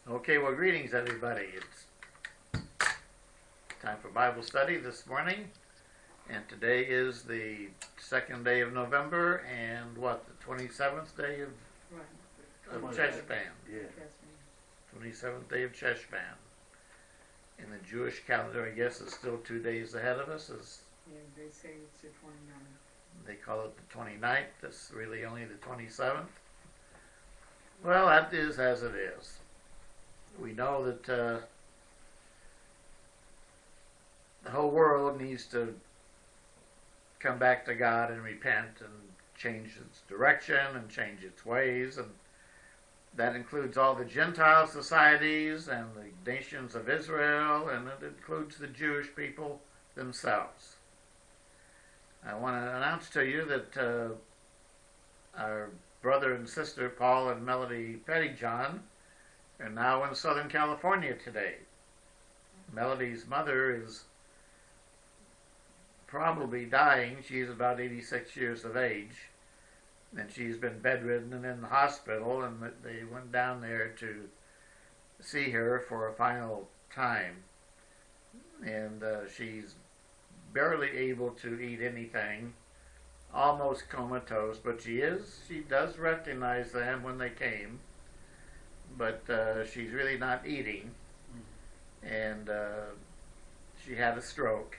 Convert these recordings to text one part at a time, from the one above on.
Okay, well, greetings, everybody. It's time for Bible study this morning, and today is the second day of November, and what, the 27th day of Cheshvan? Yeah. 27th day of Cheshvan. In the Jewish calendar, I guess, it's still 2 days ahead of us. Yeah, they say it's the 29th. They call it the 29th. It's really only the 27th. Well, that is as it is. We know that the whole world needs to come back to God and repent and change its direction and change its ways, and that includes all the Gentile societies and the nations of Israel, and it includes the Jewish people themselves. I want to announce to you that our brother and sister Paul and Melody Pettyjohn are now in Southern California today. Melody's mother is probably dying. She's about 86 years of age, and she's been bedridden and in the hospital, and they went down there to see her for a final time. And she's barely able to eat anything, almost comatose, but she does recognize them when they came. But she's really not eating, and she had a stroke,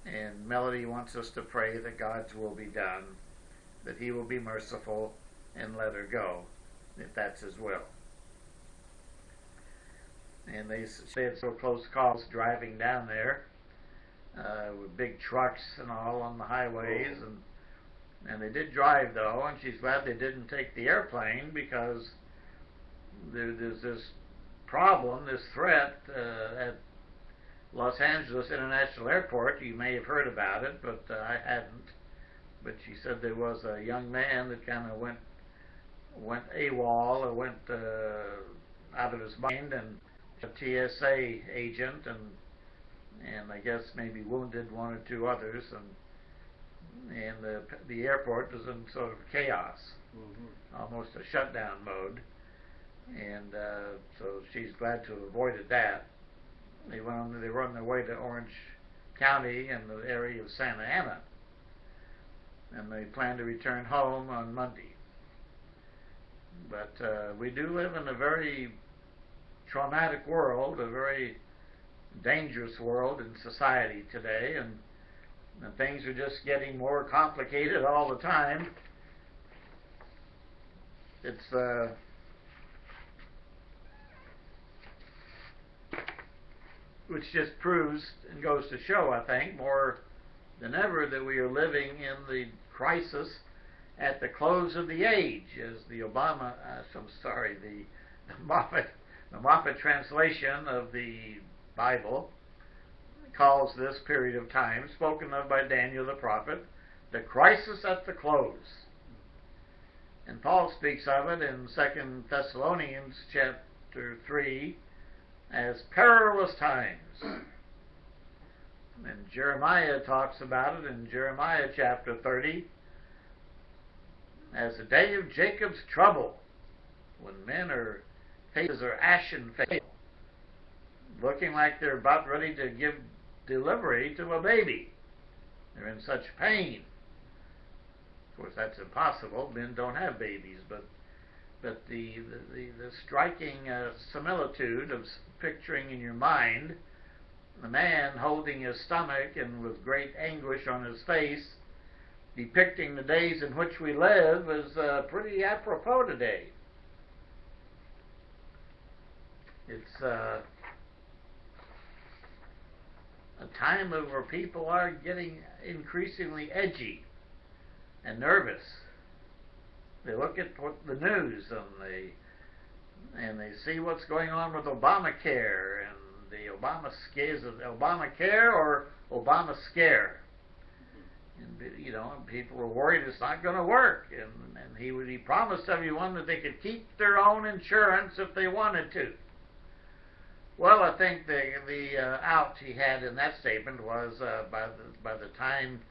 and Melody wants us to pray that God's will be done, that He will be merciful and let her go, if that's His will. And they had so close calls driving down there with big trucks and all on the highways, and they did drive though, and she's glad they didn't take the airplane, because there's this problem, this threat at Los Angeles International Airport. You may have heard about it, but I hadn't. But she said there was a young man that kind of went AWOL, or went out of his mind, and a TSA agent, and I guess maybe wounded one or two others, and the airport was in sort of chaos, almost a shutdown mode. And so she's glad to have avoided that. They were on their way to Orange County and the area of Santa Ana, and they plan to return home on Monday. But we do live in a very traumatic world, a very dangerous world in society today, and things are just getting more complicated all the time. It's which just proves and goes to show, I think, more than ever, that we are living in the crisis at the close of the age, as the Moffat translation of the Bible calls this period of time, spoken of by Daniel the prophet, the crisis at the close. And Paul speaks of it in 2 Thessalonians chapter 3 as perilous times. And Jeremiah talks about it in Jeremiah chapter 30 as the day of Jacob's trouble, when men's faces are ashen face, looking like they're about ready to give delivery to a baby. They're in such pain. Of course, that's impossible. Men don't have babies, but the striking similitude of picturing in your mind the man holding his stomach and with great anguish on his face, depicting the days in which we live, is pretty apropos today. It's a time where people are getting increasingly edgy and nervous. They look at the news, and they see what's going on with Obamacare, and the is it Obamacare or Obama scare? And people are worried it's not going to work, and he promised everyone that they could keep their own insurance if they wanted to. Well, I think the out he had in that statement was by the time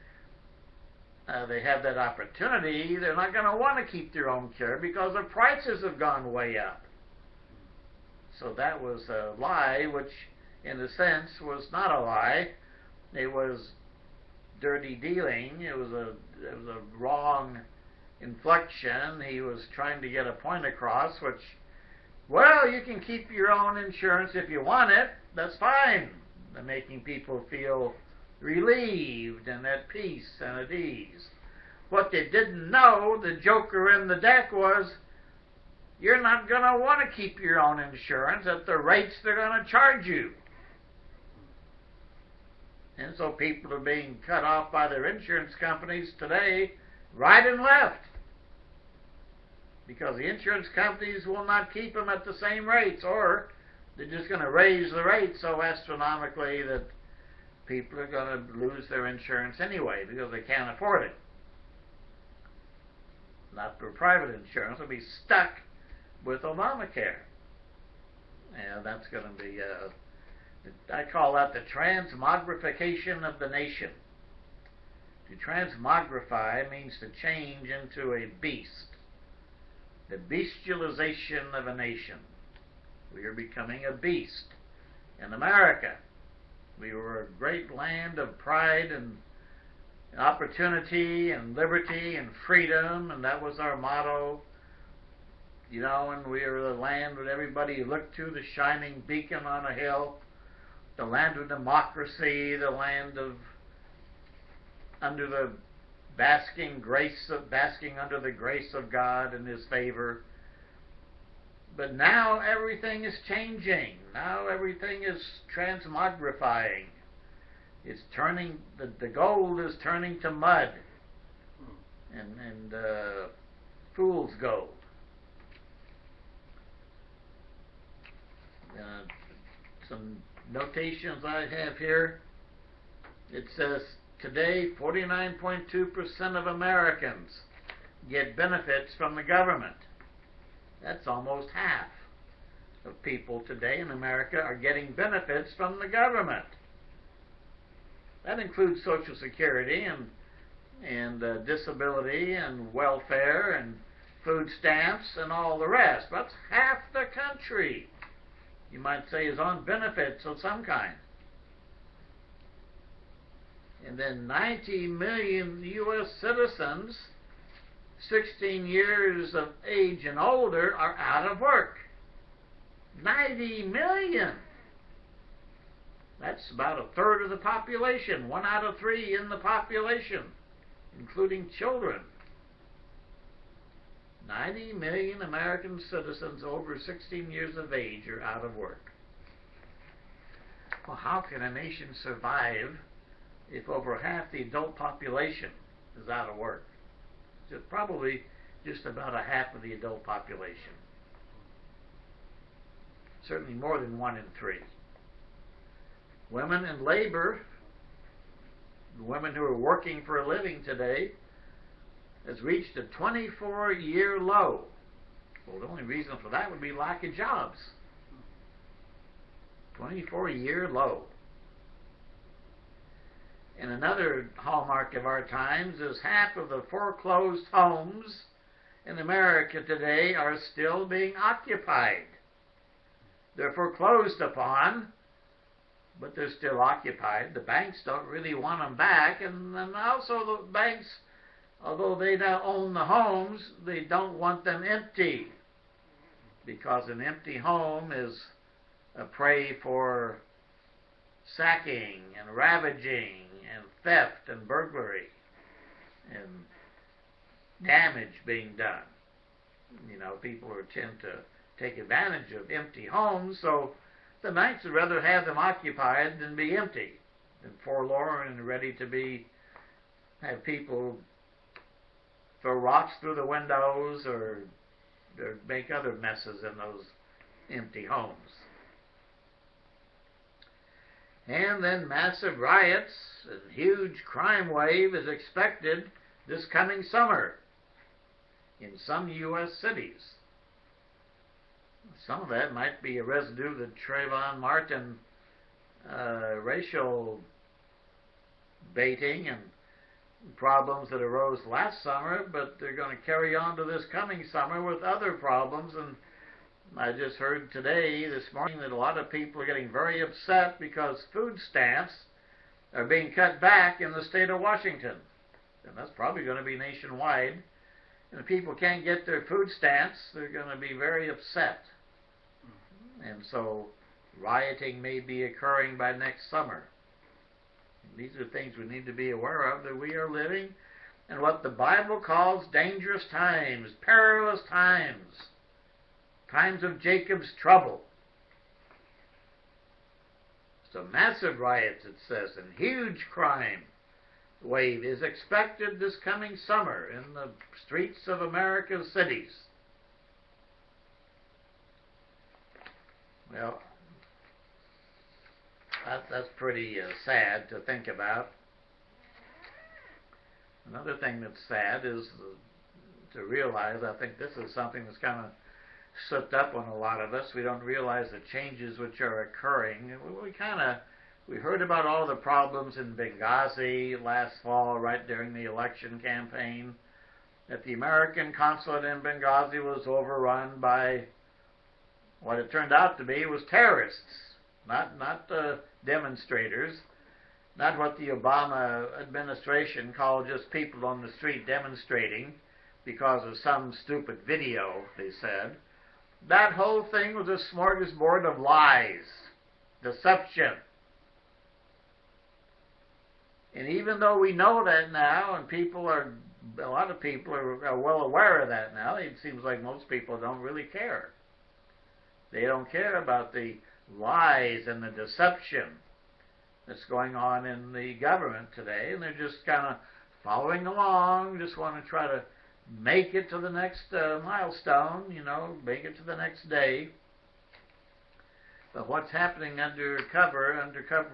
they have that opportunity, they're not going to want to keep their own care because the prices have gone way up. So that was a lie, which in a sense was not a lie. It was dirty dealing. It was a wrong inflection. He was trying to get a point across, which, well, you can keep your own insurance if you want it. That's fine. They're making people feel relieved and at peace and at ease. What they didn't know, the joker in the deck, was you're not going to want to keep your own insurance at the rates they're going to charge you. And so people are being cut off by their insurance companies today, right and left, because the insurance companies will not keep them at the same rates, or they're just going to raise the rates so astronomically that people are going to lose their insurance anyway because they can't afford it. Not for private insurance, they'll be stuck with Obamacare. And that's going to be, I call that the transmogrification of the nation. To transmogrify means to change into a beast. The bestialization of a nation. We are becoming a beast. In America, we were a great land of pride and opportunity and liberty and freedom, and that was our motto. You know, and we were the land that everybody looked to, the shining beacon on a hill, the land of democracy, the land of under the basking under the grace of God and His favor. But now everything is changing. Now everything is transmogrifying. It's turning, the gold is turning to mud and fool's gold. Some notations I have here. It says today 49.2% of Americans get benefits from the government. That's almost half of people today in America are getting benefits from the government. That includes Social Security and disability and welfare and food stamps and all the rest. That's half the country, you might say, is on benefits of some kind. And then 90 million U.S. citizens 16 years of age and older are out of work. 90 million! That's about a third of the population, 1 out of 3 in the population, including children. 90 million American citizens over 16 years of age are out of work. Well, how can a nation survive if over half the adult population is out of work? It's probably just about a half of the adult population. Certainly more than 1 in 3. Women in labor, women who are working for a living today, has reached a 24-year low. Well, the only reason for that would be lack of jobs. 24-year low. And another hallmark of our times is half of the foreclosed homes in America today are still being occupied. They're foreclosed upon, but they're still occupied. The banks don't really want them back, and also the banks, although they don't own the homes, they don't want them empty, because an empty home is a prey for sacking and ravaging and theft and burglary and damage being done. You know, people tend to take advantage of empty homes, so the banks would rather have them occupied than be empty, and forlorn and ready to have people throw rocks through the windows or make other messes in those empty homes. And then massive riots and huge crime wave is expected this coming summer in some U.S. cities. Some of that might be a residue of the Trayvon Martin racial baiting and problems that arose last summer, but they're going to carry on to this coming summer with other problems. And I just heard this morning, that a lot of people are getting very upset because food stamps are being cut back in the state of Washington. And that's probably going to be nationwide. And if people can't get their food stamps, they're going to be very upset. And so rioting may be occurring by next summer. These are things we need to be aware of, that we are living in what the Bible calls dangerous times, perilous times, times of Jacob's trouble. So massive riots, it says, and huge crime wave is expected this coming summer in the streets of America's cities. Well, that's pretty sad to think about. Another thing that's sad is to realize, I think this is something that's kind of slipped up on a lot of us. We don't realize the changes which are occurring. We heard about all the problems in Benghazi last fall, right during the election campaign, that the American consulate in Benghazi was overrun by what it turned out to be was terrorists, not demonstrators, not what the Obama administration called just people on the street demonstrating because of some stupid video, they said. That whole thing was a smorgasbord of lies, deception. And even though we know that now, and a lot of people are well aware of that now, it seems like most people don't really care. They don't care about the lies and the deception that's going on in the government today, and they're just kind of following along, just want to try to make it to the next milestone, make it to the next day. But what's happening under cover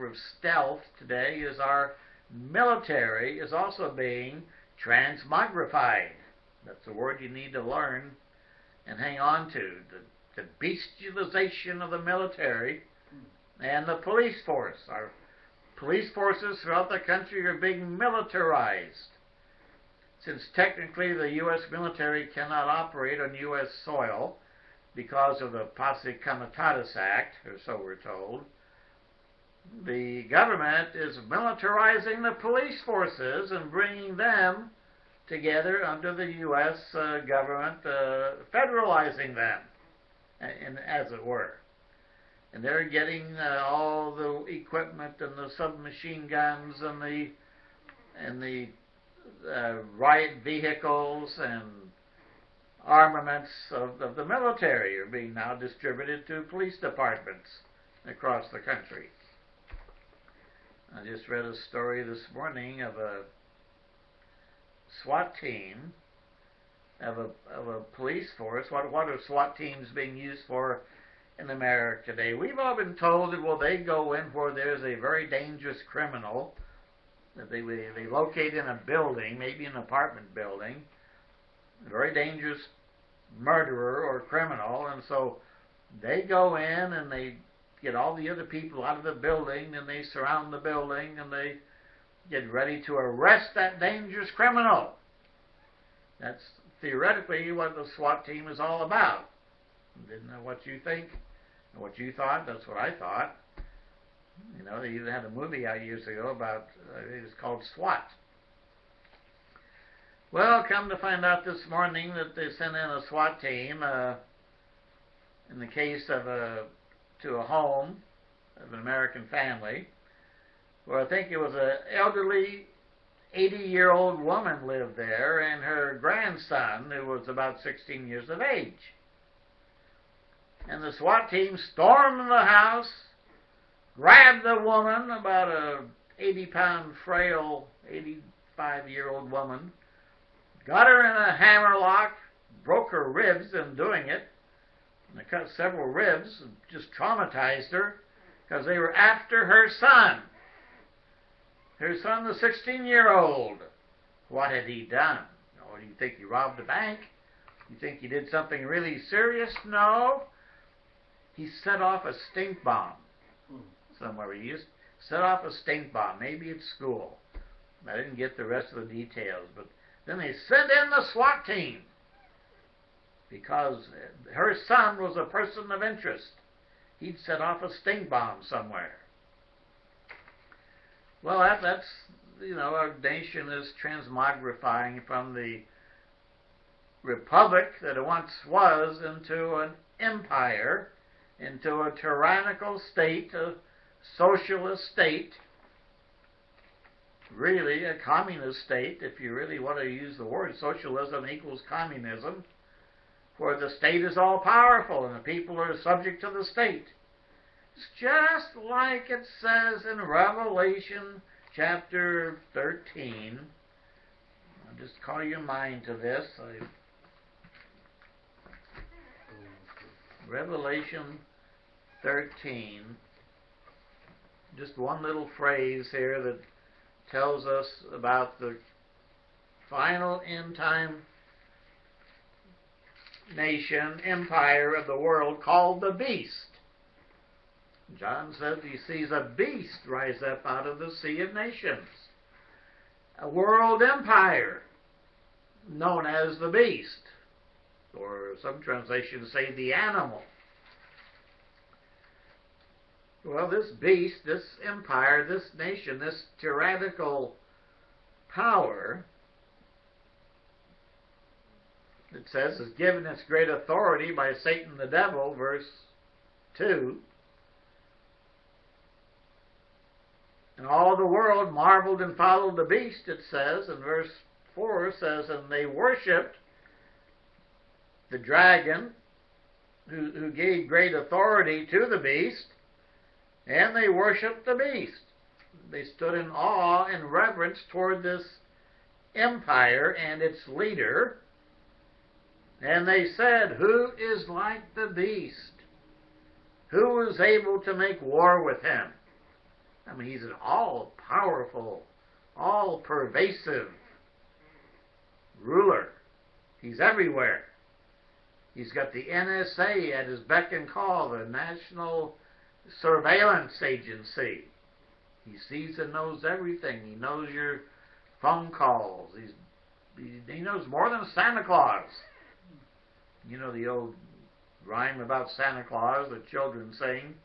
of stealth today is our military is also being transmogrified. That's a word you need to learn and hang on to. The bestialization of the military and the police force. Our police forces throughout the country are being militarized. Since technically the U.S. military cannot operate on U.S. soil because of the Posse Comitatus Act, or so we're told, the government is militarizing the police forces and bringing them together under the U.S. government, federalizing them, as it were. And they're getting all the equipment and the submachine guns and the riot vehicles and armaments of the military are being now distributed to police departments across the country. I just read a story this morning of a SWAT team, of a police force. What are SWAT teams being used for in America today? We've all been told that, they go in where there's a very dangerous criminal, that they locate in a building, maybe an apartment building, a very dangerous murderer or criminal, and so they go in and they get all the other people out of the building, and they surround the building, and they get ready to arrest that dangerous criminal. That's theoretically what the SWAT team is all about. Didn't know what you think, or what you thought. That's what I thought. They even had a movie out years ago about, it was called SWAT. Well, come to find out this morning that they sent in a SWAT team in the case of to a home of an American family, where I think it was an elderly 80-year-old woman lived there, and her grandson, who was about 16 years of age. And the SWAT team stormed the house, grabbed the woman, about a 80-pound, frail, 85-year-old woman, got her in a hammerlock, broke her ribs in doing it, and they cut several ribs, and just traumatized her, because they were after her son. Her son, the 16-year-old. What had he done? Do you think he robbed a bank? You think he did something really serious? No. He set off a stink bomb somewhere. He set off a stink bomb, maybe at school. I didn't get the rest of the details, but then they sent in the SWAT team because her son was a person of interest. He'd set off a sting bomb somewhere. Well, that's, our nation is transmogrifying from the republic that it once was into an empire, into a tyrannical state, a socialist state, really a communist state, if you really want to use the word. Socialism equals communism, where the state is all powerful and the people are subject to the state. It's just like it says in Revelation chapter 13. I'll just call your mind to this. Revelation 13. Just one little phrase here that tells us about the final end-time nation, empire of the world called the beast. John says he sees a beast rise up out of the sea of nations. A world empire known as the beast, or some translations say the animal. Well, this beast, this empire, this nation, this tyrannical power, it says, is given its great authority by Satan the devil, verse 2. And all the world marveled and followed the beast, it says, and verse 4 says, and they worshipped the dragon who gave great authority to the beast, and they worshipped the beast. They stood in awe and reverence toward this empire and its leader, and they said, who is like the beast? Who is able to make war with him? I mean, he's an all-powerful, all-pervasive ruler. He's everywhere. He's got the NSA at his beck and call, the National Surveillance Agency. He sees and knows everything. He knows your phone calls. He knows more than Santa Claus. You know the old rhyme about Santa Claus that children sing?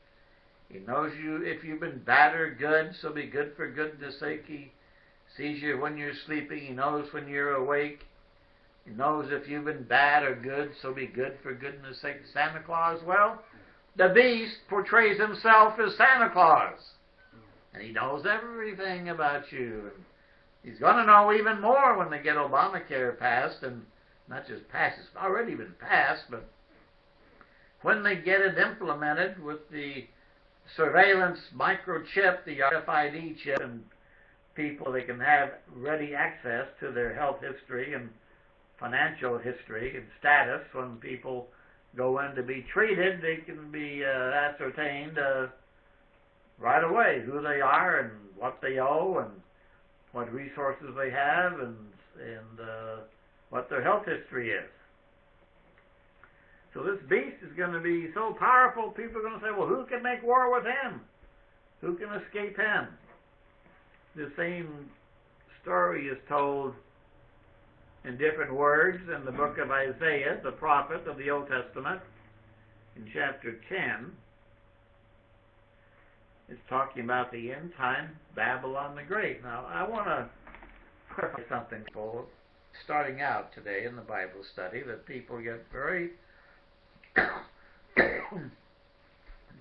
He knows you if you've been bad or good, so be good for goodness sake. He sees you when you're sleeping. He knows when you're awake. He knows if you've been bad or good, so be good for goodness sake. Santa Claus, well, the beast portrays himself as Santa Claus. And he knows everything about you. And he's going to know even more when they get Obamacare passed, and not just passed, it's already been passed, but when they get it implemented with the surveillance microchip, the RFID chip, and people, they can have ready access to their health history and financial history and status. When people go in to be treated, they can be ascertained right away who they are and what they owe and what resources they have and what their health history is. So this beast is going to be so powerful, people are going to say, well, who can make war with him? Who can escape him? The same story is told in different words in the book of Isaiah, the prophet of the Old Testament, in chapter 10. It's talking about the end time Babylon the Great. Now, I want to clarify something for starting out today in the Bible study that people get very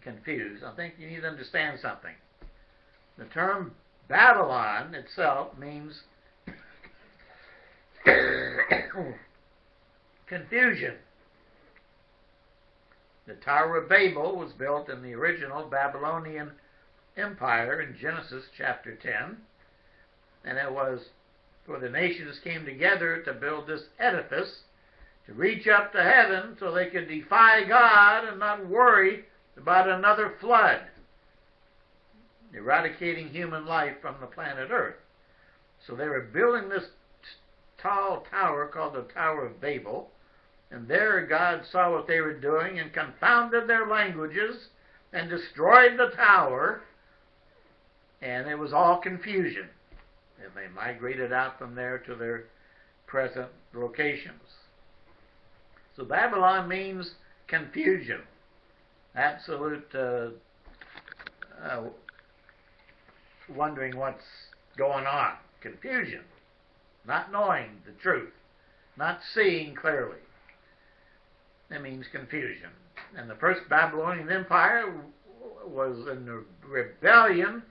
confused. I think you need to understand something. The term Babylon itself means confusion. The Tower of Babel was built in the original Babylonian Empire in Genesis chapter 10, and it was where the nations came together to build this edifice to reach up to heaven so they could defy God and not worry about another flood, eradicating human life from the planet Earth. So they were building this tall tower called the Tower of Babel, and there God saw what they were doing and confounded their languages and destroyed the tower, and it was all confusion. And they migrated out from there to their present locations. So Babylon means confusion, absolute wondering what's going on, confusion, not knowing the truth, not seeing clearly. That means confusion. And the first Babylonian Empire was in rebellion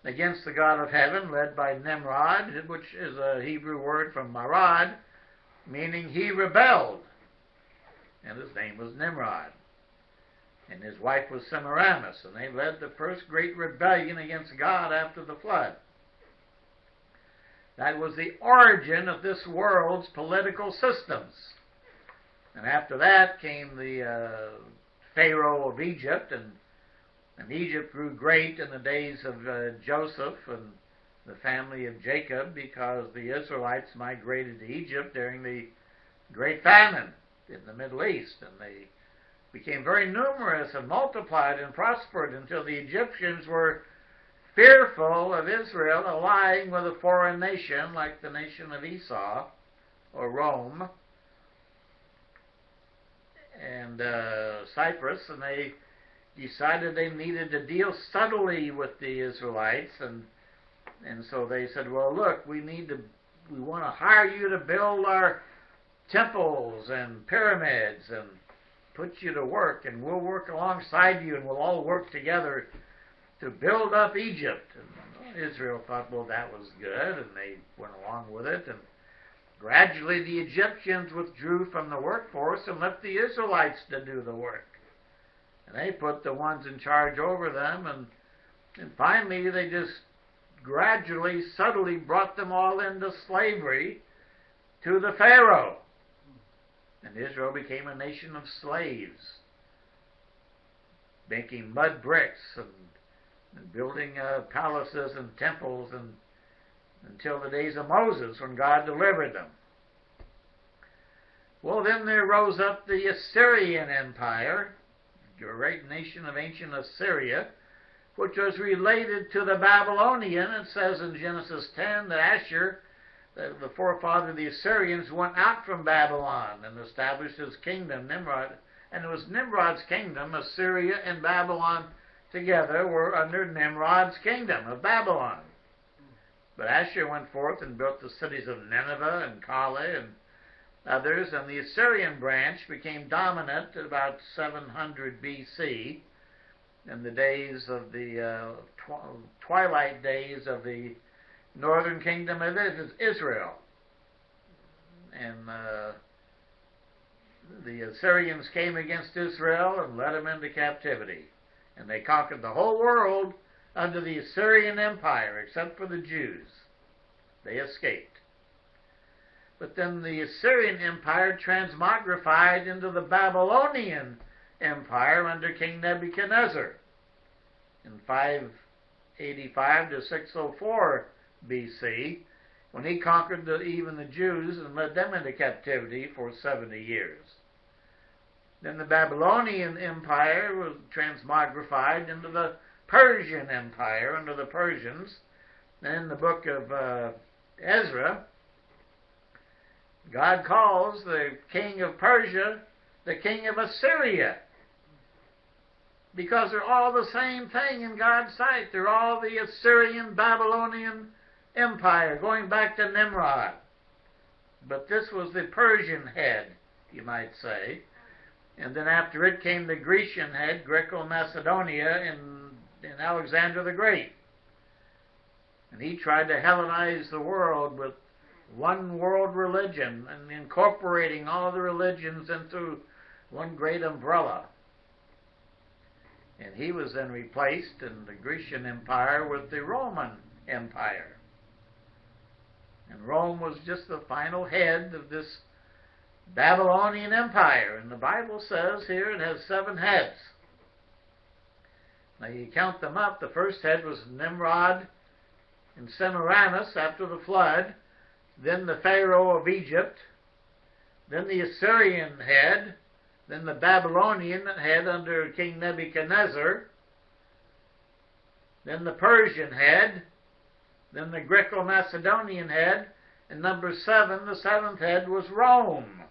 against the God of heaven, led by Nimrod, which is a Hebrew word from marad, meaning he rebelled. And his name was Nimrod. And his wife was Semiramis, and they led the first great rebellion against God after the flood. That was the origin of this world's political systems. And after that came the Pharaoh of Egypt, and Egypt grew great in the days of Joseph and the family of Jacob, because the Israelites migrated to Egypt during the Great Famine in the Middle East, and they became very numerous and multiplied and prospered until the Egyptians were fearful of Israel allying with a foreign nation like the nation of Esau or Rome and Cyprus, and they decided they needed to deal subtly with the Israelites, and so they said, well, look, we want to hire you to build our temples and pyramids and put you to work, and we'll work alongside you, and we'll all work together to build up Egypt. And Israel thought, well, that was good, and they went along with it, and gradually the Egyptians withdrew from the workforce and left the Israelites to do the work. And they put the ones in charge over them, and finally they just gradually, subtly brought them all into slavery to the Pharaoh. And Israel became a nation of slaves, making mud bricks and building palaces and temples until the days of Moses, when God delivered them. Well, then there rose up the Assyrian Empire, the great nation of ancient Assyria, which was related to the Babylonian. It says in Genesis 10 that Ashur, the forefather of the Assyrians, went out from Babylon and established his kingdom, Nimrod. And it was Nimrod's kingdom. Assyria and Babylon together were under Nimrod's kingdom of Babylon. But Ashur went forth and built the cities of Nineveh and Calah and others, and the Assyrian branch became dominant at about 700 B.C. in the days of the twilight days of the northern kingdom of Israel. And the Assyrians came against Israel and led them into captivity. And they conquered the whole world under the Assyrian Empire, except for the Jews. They escaped. But then the Assyrian Empire transmogrified into the Babylonian Empire under King Nebuchadnezzar in 585 to 604 B.C., when he conquered even the Jews and led them into captivity for 70 years. Then the Babylonian Empire was transmogrified into the Persian Empire under the Persians. And in the book of Ezra, God calls the king of Persia the king of Assyria, because they're all the same thing in God's sight. They're all the Assyrian Babylonian Empire, going back to Nimrod. But this was the Persian head, you might say. And then after it came the Grecian head, Greco-Macedonia, in Alexander the Great. And he tried to Hellenize the world with one world religion and incorporating all the religions into one great umbrella. And he was then replaced in the Grecian Empire with the Roman Empire. And Rome was just the final head of this Babylonian Empire. And the Bible says here it has 7 heads. Now you count them up. The first head was Nimrod and Semiramis after the flood. Then the Pharaoh of Egypt. Then the Assyrian head. Then the Babylonian head under King Nebuchadnezzar. Then the Persian head. then the Greco-Macedonian head, and number 7, the 7th head, was Rome,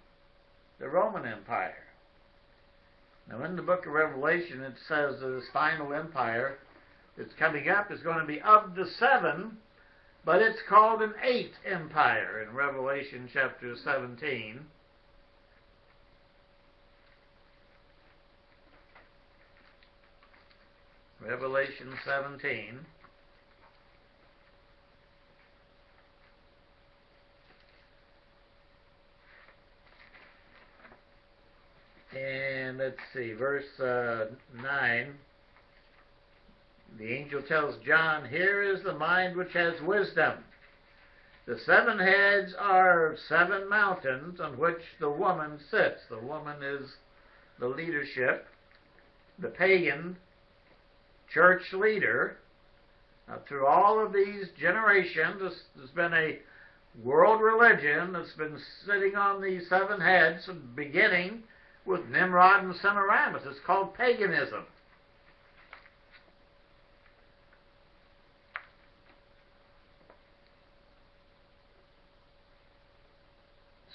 the Roman Empire. Now in the book of Revelation it says that this final empire that's coming up is going to be of the 7, but it's called an 8th empire in Revelation chapter 17. Revelation 17. And let's see, verse 9. The angel tells John, "Here is the mind which has wisdom. The 7 heads are 7 mountains on which the woman sits." The woman is the leadership, the pagan church leader. Now, through all of these generations, there's been a world religion that's been sitting on these 7 heads, beginning with Nimrod and Semiramis. It's called paganism.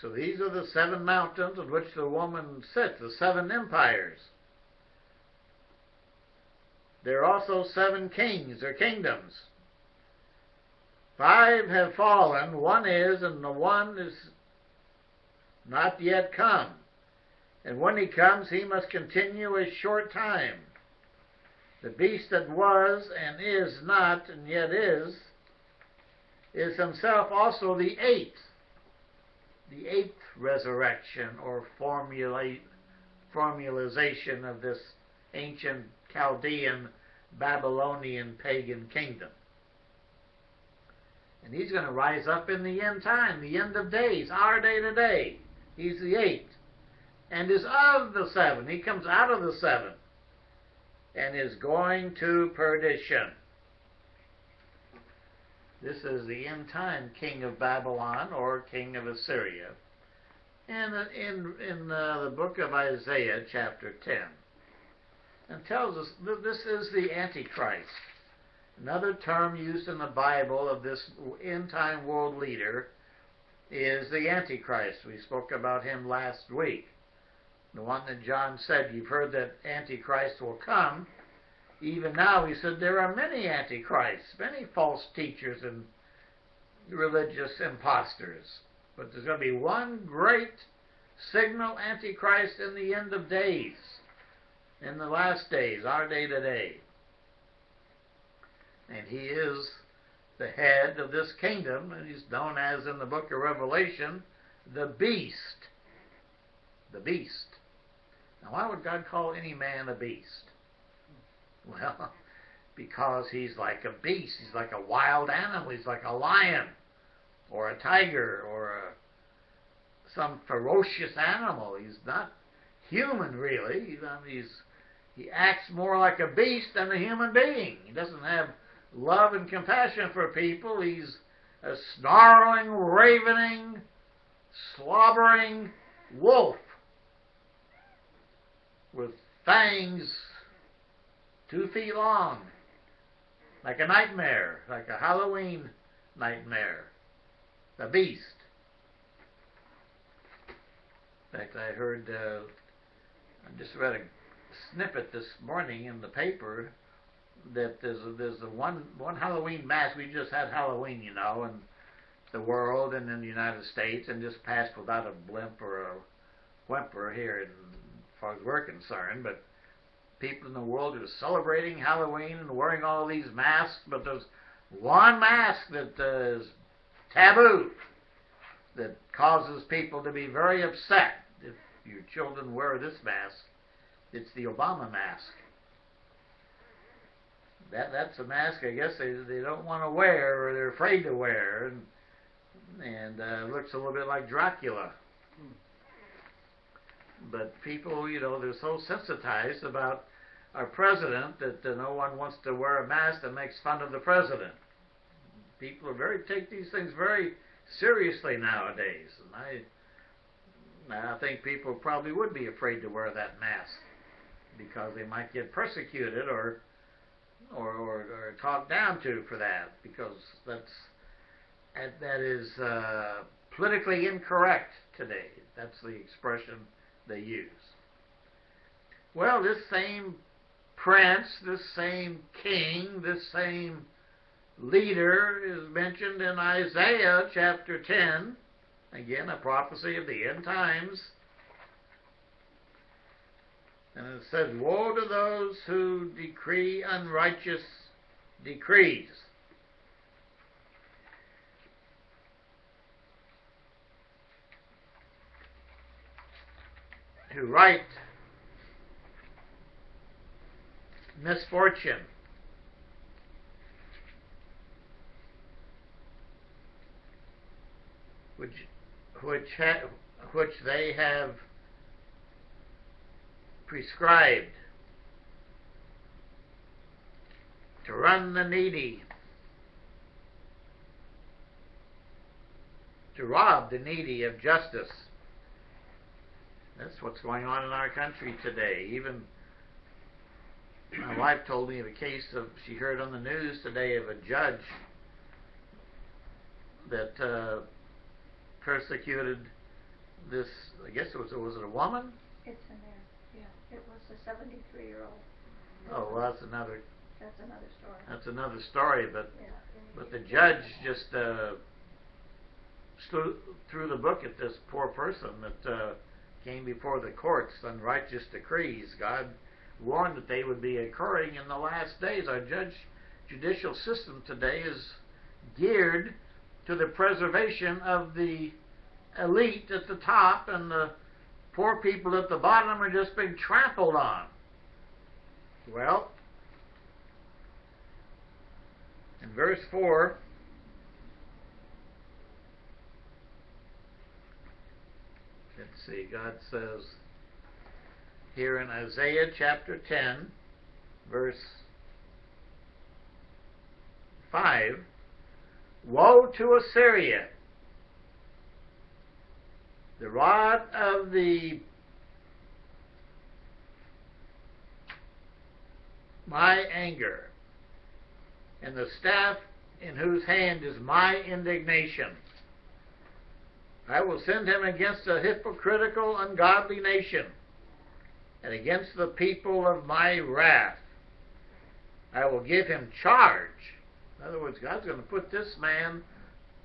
So these are the 7 mountains on which the woman sits, the 7 empires. There are also 7 kings or kingdoms. 5 have fallen, 1 is, and the 1 is not yet come. And when he comes, he must continue a short time. The beast that was and is not and yet is himself also the 8th. The 8th resurrection or formalization of this ancient Chaldean, Babylonian, pagan kingdom. And he's going to rise up in the end time, the end of days, our day today. He's the 8th. And is of the 7. He comes out of the 7 and is going to perdition. This is the end time king of Babylon or king of Assyria. And in the book of Isaiah, chapter 10, and tells us that this is the Antichrist. Another term used in the Bible of this end time world leader is the Antichrist. We spoke about him last week. The one that John said, "You've heard that Antichrist will come." Even now, he said, there are many Antichrists, many false teachers and religious imposters. But there's going to be one great signal Antichrist in the end of days, in the last days, our day today. And he is the head of this kingdom, and he's known as, in the book of Revelation, the beast. The beast. Now, why would God call any man a beast? Well, because he's like a beast. He's like a wild animal. He's like a lion or a tiger or some ferocious animal. He's not human, really. He acts more like a beast than a human being. He doesn't have love and compassion for people. He's a snarling, ravening, slobbering wolf with fangs 2 feet long, like a nightmare, like a Halloween nightmare. The beast. In fact, I heard, I just read a snippet this morning in the paper that there's a one Halloween mask. We just had Halloween, you know, in the world and in the United States, and just passed without a blimp or a whimper here, as far as we're concerned. But people in the world are celebrating Halloween and wearing all these masks, but there's one mask that is taboo, that causes people to be very upset if your children wear this mask. It's the Obama mask. That's a mask I guess they don't want to wear, or they're afraid to wear, and looks a little bit like Dracula. But people, you know, they're so sensitized about our president that no one wants to wear a mask that makes fun of the president. People take these things very seriously nowadays, and I think people probably would be afraid to wear that mask because they might get persecuted or or talked down to for that, because that is politically incorrect today. That's the expression they use. Well, this same prince, this same king, this same leader is mentioned in Isaiah chapter 10. Again, a prophecy of the end times. And it says, "Woe to those who decree unrighteous decrees." Who write misfortune, which they have prescribed, to run the needy, to rob the needy of justice. That's what's going on in our country today. Even my wife told me of a case she heard on the news today of a judge that persecuted this, I guess was it a woman? It's in there, yeah. It was a 73-year-old. Oh, well, that's another story. That's another story, but Yeah, but the judge just threw the book at this poor person that came before the courts, unrighteous decrees. God warned that they would be occurring in the last days. Our judicial system today is geared to the preservation of the elite at the top, and the poor people at the bottom are just being trampled on. Well, in verse 4, let's see, God says here in Isaiah chapter 10, verse 5, "Woe to Assyria, the rod of my anger, and the staff in whose hand is my indignation. I will send him against a hypocritical, ungodly nation, and against the people of my wrath. I will give him charge." In other words, God's going to put this man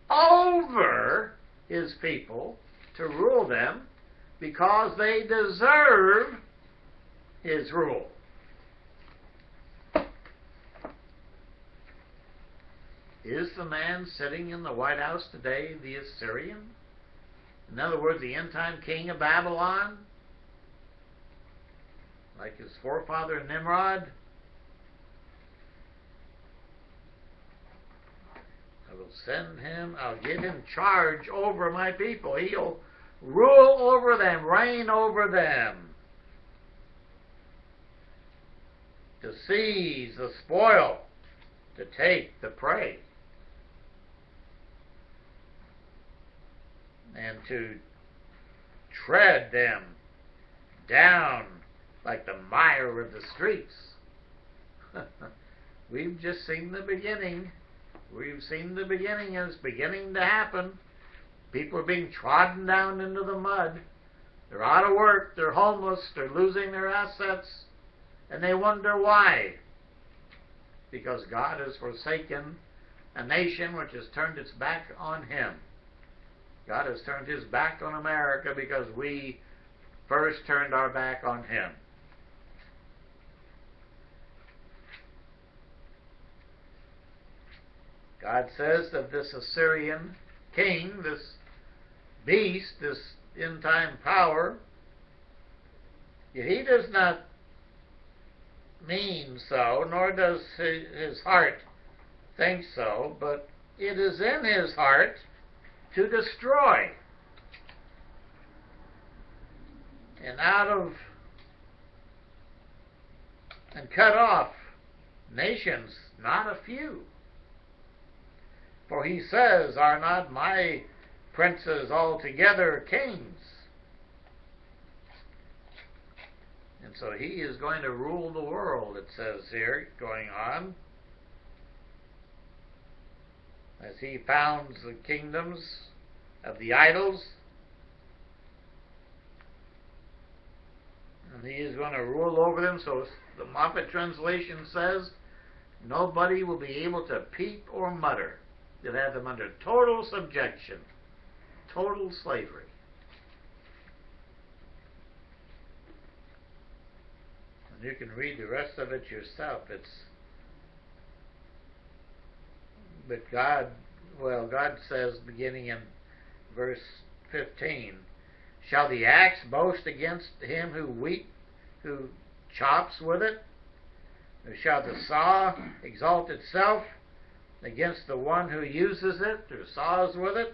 over his people to rule them because they deserve his rule. Is the man sitting in the White House today the Assyrian? In other words, the end-time king of Babylon? Like his forefather Nimrod? I will send him, I'll give him charge over my people. He'll rule over them, reign over them, to seize the spoil, to take the prey, and to tread them down like the mire of the streets. We've just seen the beginning. We've seen the beginning, and it's beginning to happen. People are being trodden down into the mud. They're out of work, they're homeless, they're losing their assets, and they wonder why. Because God has forsaken a nation which has turned its back on Him. God has turned His back on America because we first turned our back on Him. God says of this Assyrian king, this beast, this end-time power, yet he does not mean so, nor does his heart think so, but it is in his heart to destroy. And cut off nations, not a few. For he says, "Are not my princes altogether kings?" In And so he is going to rule the world, it says here, going on, as he founds the kingdoms of the idols. And he is going to rule over them. So the Moffat translation says, nobody will be able to peep or mutter. They'll have them under total subjection, total slavery. And you can read the rest of it yourself. But God says, beginning in verse 15, shall the axe boast against him who chops with it? Or shall the saw exalt itself against the one who uses it, or saws with it?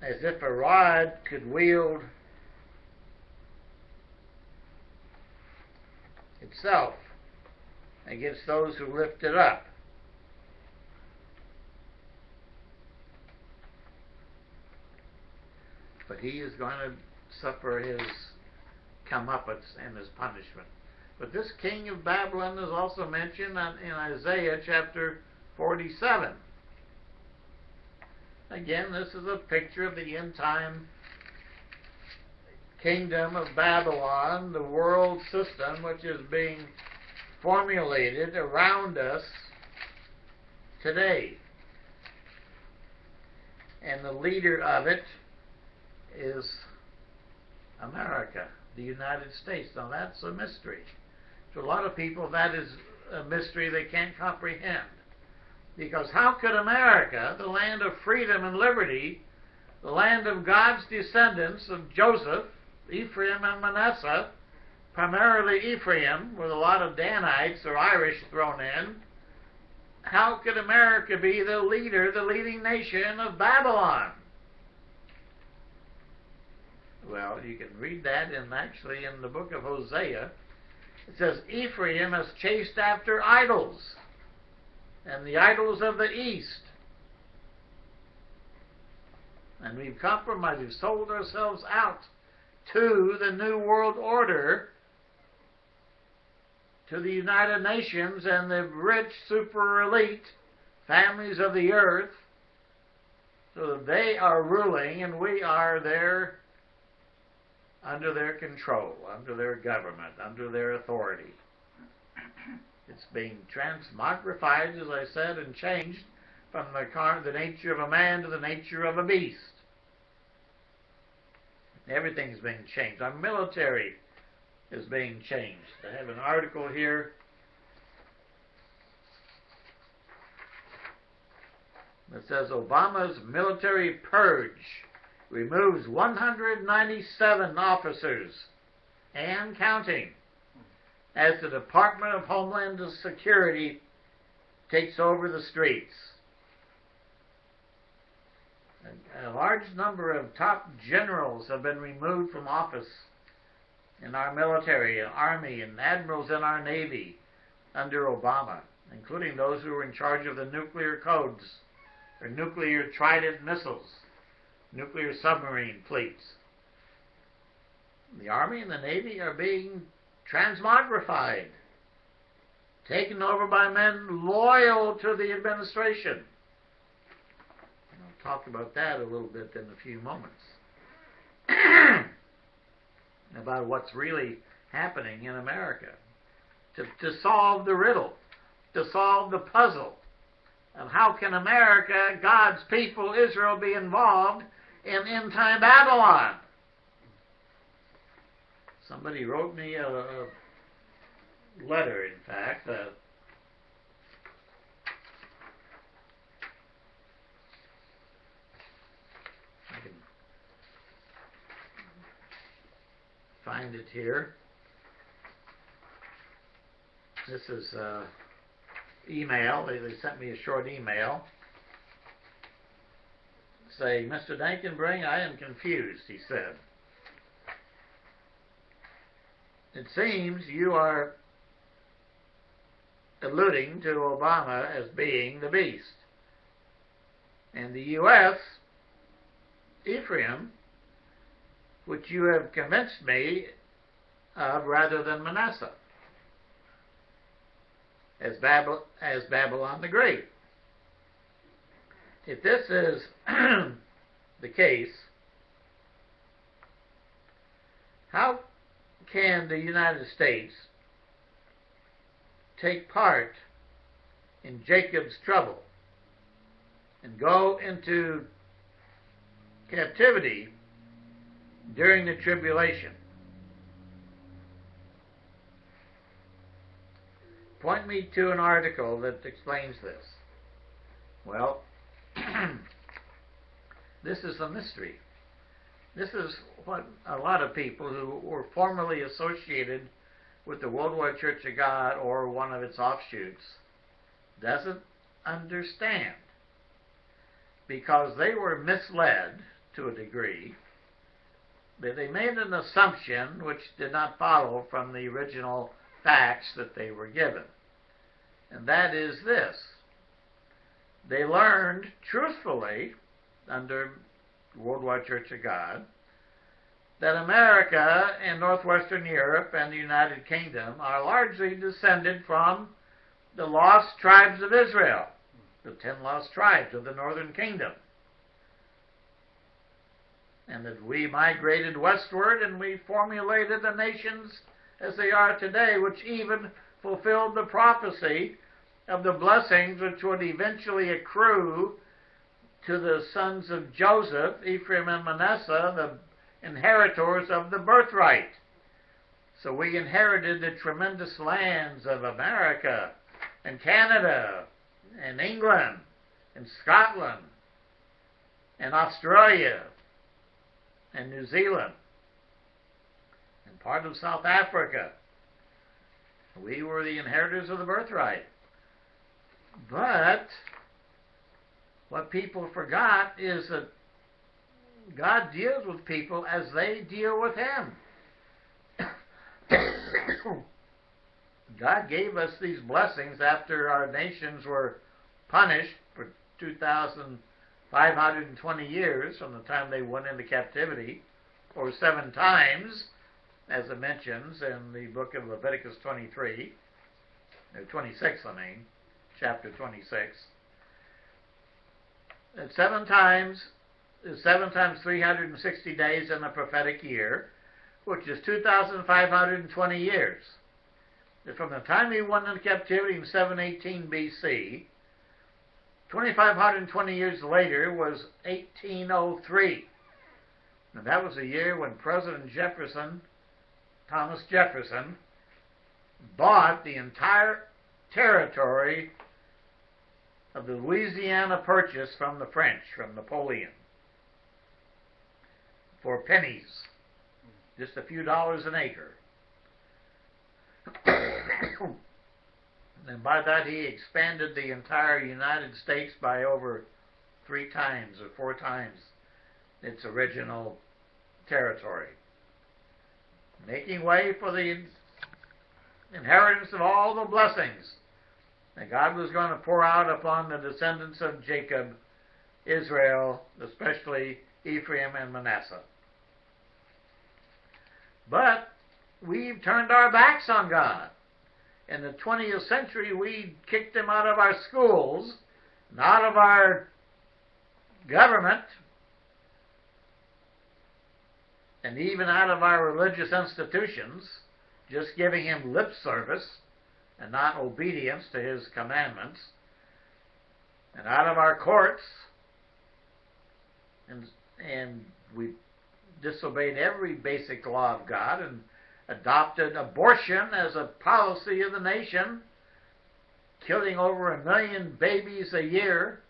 As if a rod could wield itself against those who lift it up. But he is going to suffer his comeuppance and his punishment. But this king of Babylon is also mentioned in Isaiah chapter 47. Again, this is a picture of the end-time kingdom of Babylon, the world system which is being formulated around us today. And the leader of it is America, the United States. Now that's a mystery. To a lot of people, that is a mystery they can't comprehend. Because how could America, the land of freedom and liberty, the land of God's descendants of Joseph, Ephraim and Manasseh, primarily Ephraim, with a lot of Danites or Irish thrown in, how could America be the leader, the leading nation of Babylon? Well, you can read that actually in the book of Hosea. It says, Ephraim has chased after idols, and the idols of the east. And we've compromised, we've sold ourselves out to the New World Order, to the United Nations and the rich super elite families of the earth, so that they are ruling and we are there under their control, under their government, under their authority. It's being transmogrified, as I said, and changed from the nature of a man to the nature of a beast. Everything's being changed. Our military is being changed. I have an article here that says Obama's military purge removes 197 officers and counting as the Department of Homeland Security takes over the streets. A large number of top generals have been removed from office in our military, army, and admirals in our Navy under Obama, including those who were in charge of the nuclear codes, or nuclear trident missiles, nuclear submarine fleets. The Army and the Navy are being transmogrified, taken over by men loyal to the administration. And I'll talk about that a little bit in a few moments. About what's really happening in America. To solve the riddle, to solve the puzzle of how can America, God's people, Israel, be involved in end-time Babylon. Somebody wrote me a letter, in fact, I can find it here. This is email. They sent me a short email. Say, Mr. Dankenbring, I am confused, he said. It seems you are alluding to Obama as being the beast. And the U.S., Ephraim, which you have convinced me of rather than Manasseh, as Babylon the Great. If this is the case, how can the United States take part in Jacob's trouble and go into captivity during the tribulation? Point me to an article that explains this. Well, this is a mystery. This is what a lot of people who were formerly associated with the Worldwide Church of God or one of its offshoots doesn't understand, because they were misled to a degree. They made an assumption which did not follow from the original facts that they were given. And that is this: they learned truthfully under the Worldwide Church of God that America and Northwestern Europe and the United Kingdom are largely descended from the lost tribes of Israel, the 10 lost tribes of the Northern Kingdom. And that we migrated westward and we formulated the nations as they are today, which even fulfilled the prophecy of the blessings which would eventually accrue to the sons of Joseph, Ephraim and Manasseh, the inheritors of the birthright. So we inherited the tremendous lands of America and Canada and England and Scotland and Australia and New Zealand and part of South Africa. We were the inheritors of the birthright. But what people forgot is that God deals with people as they deal with Him. God gave us these blessings after our nations were punished for 2,520 years from the time they went into captivity, or 7 times, as it mentions in the book of Leviticus 23, or 26, chapter 26. And 7 times 360 days in a prophetic year, which is 2,520 years. From the time he went into captivity in 718 BC, 2,520 years later was 1803. And that was a year when President Thomas Jefferson, bought the entire territory of the Louisiana Purchase from the French, from Napoleon, for pennies, just a few dollars an acre. And by that he expanded the entire United States by over 3 times or 4 times its original territory, making way for the inheritance of all the blessings that God was going to pour out upon the descendants of Jacob, Israel, especially Ephraim and Manasseh. But we've turned our backs on God. In the 20th century, we kicked Him out of our schools, and out of our government, and even out of our religious institutions, just giving Him lip service and not obedience to His commandments, and out of our courts, and we disobeyed every basic law of God and adopted abortion as a policy of the nation, killing over 1 million babies a year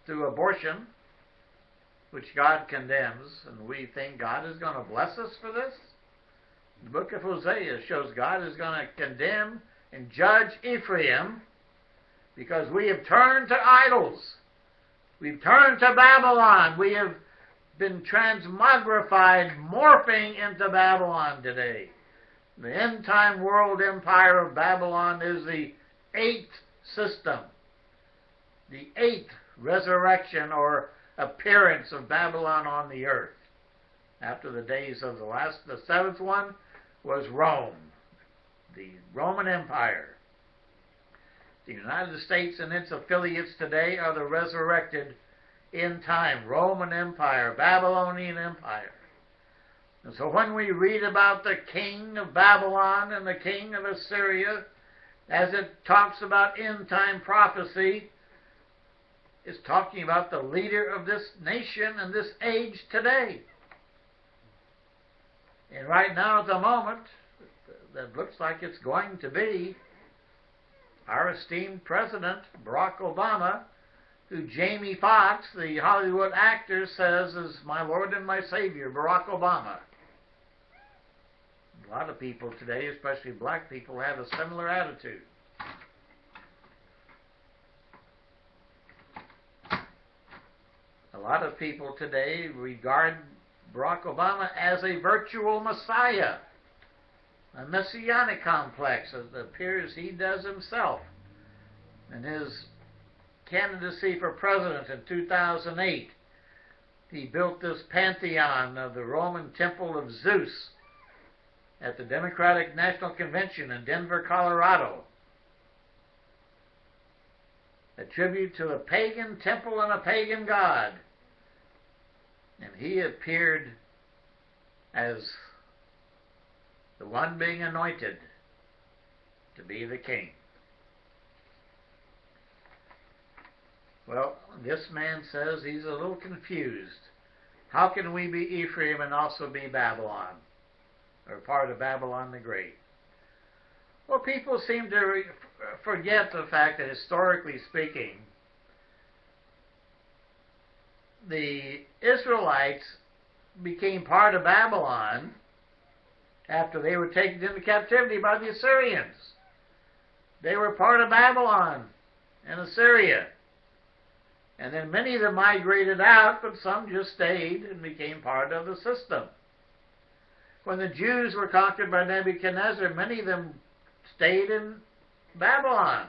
through abortion, which God condemns. And we think God is going to bless us for this? The book of Hosea shows God is going to condemn and judge Ephraim because we have turned to idols. We've turned to Babylon. We have been transmogrified, morphing into Babylon today. The end-time world empire of Babylon is the 8th system, the 8th resurrection or appearance of Babylon on the earth. after the days of the seventh one was Rome, the Roman Empire. The United States and its affiliates today are the resurrected in time Roman Empire, Babylonian Empire. And so when we read about the king of Babylon and the king of Assyria, as it talks about end-time prophecy, it's talking about the leader of this nation and this age today. And right now at the moment, that looks like it's going to be our esteemed President, Barack Obama, who Jamie Foxx, the Hollywood actor, says is my Lord and my Savior, Barack Obama. A lot of people today, especially black people, have a similar attitude. A lot of people today regard Barack Obama as a virtual messiah, a messianic complex, as it appears he does himself. In his candidacy for president in 2008, he built this pantheon of the Roman temple of Zeus at the Democratic National Convention in Denver, Colorado, a tribute to a pagan temple and a pagan god. And he appeared as the one being anointed to be the king. Well, this man says he's a little confused. How can we be Ephraim and also be Babylon, or part of Babylon the Great? Well, people seem to forget the fact that historically speaking, the Israelites became part of Babylon after they were taken into captivity by the Assyrians. They were part of Babylon and Assyria. And then many of them migrated out, but some just stayed and became part of the system. When the Jews were conquered by Nebuchadnezzar, many of them stayed in Babylon.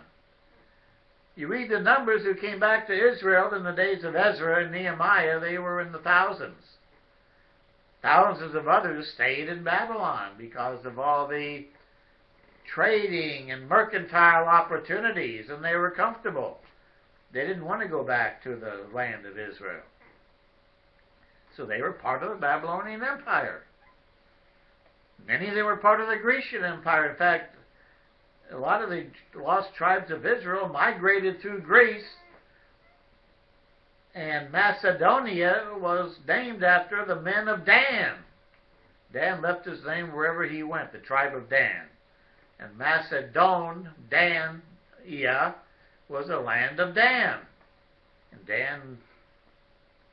You read the numbers who came back to Israel in the days of Ezra and Nehemiah, they were in the thousands. Thousands of others stayed in Babylon because of all the trading and mercantile opportunities, and they were comfortable. They didn't want to go back to the land of Israel. So they were part of the Babylonian Empire. Many of them were part of the Grecian Empire. In fact, a lot of the lost tribes of Israel migrated through Greece, and Macedonia was named after the men of Dan. Dan left his name wherever he went, the tribe of Dan. And Macedon, Dan, was a land of Dan. And Dan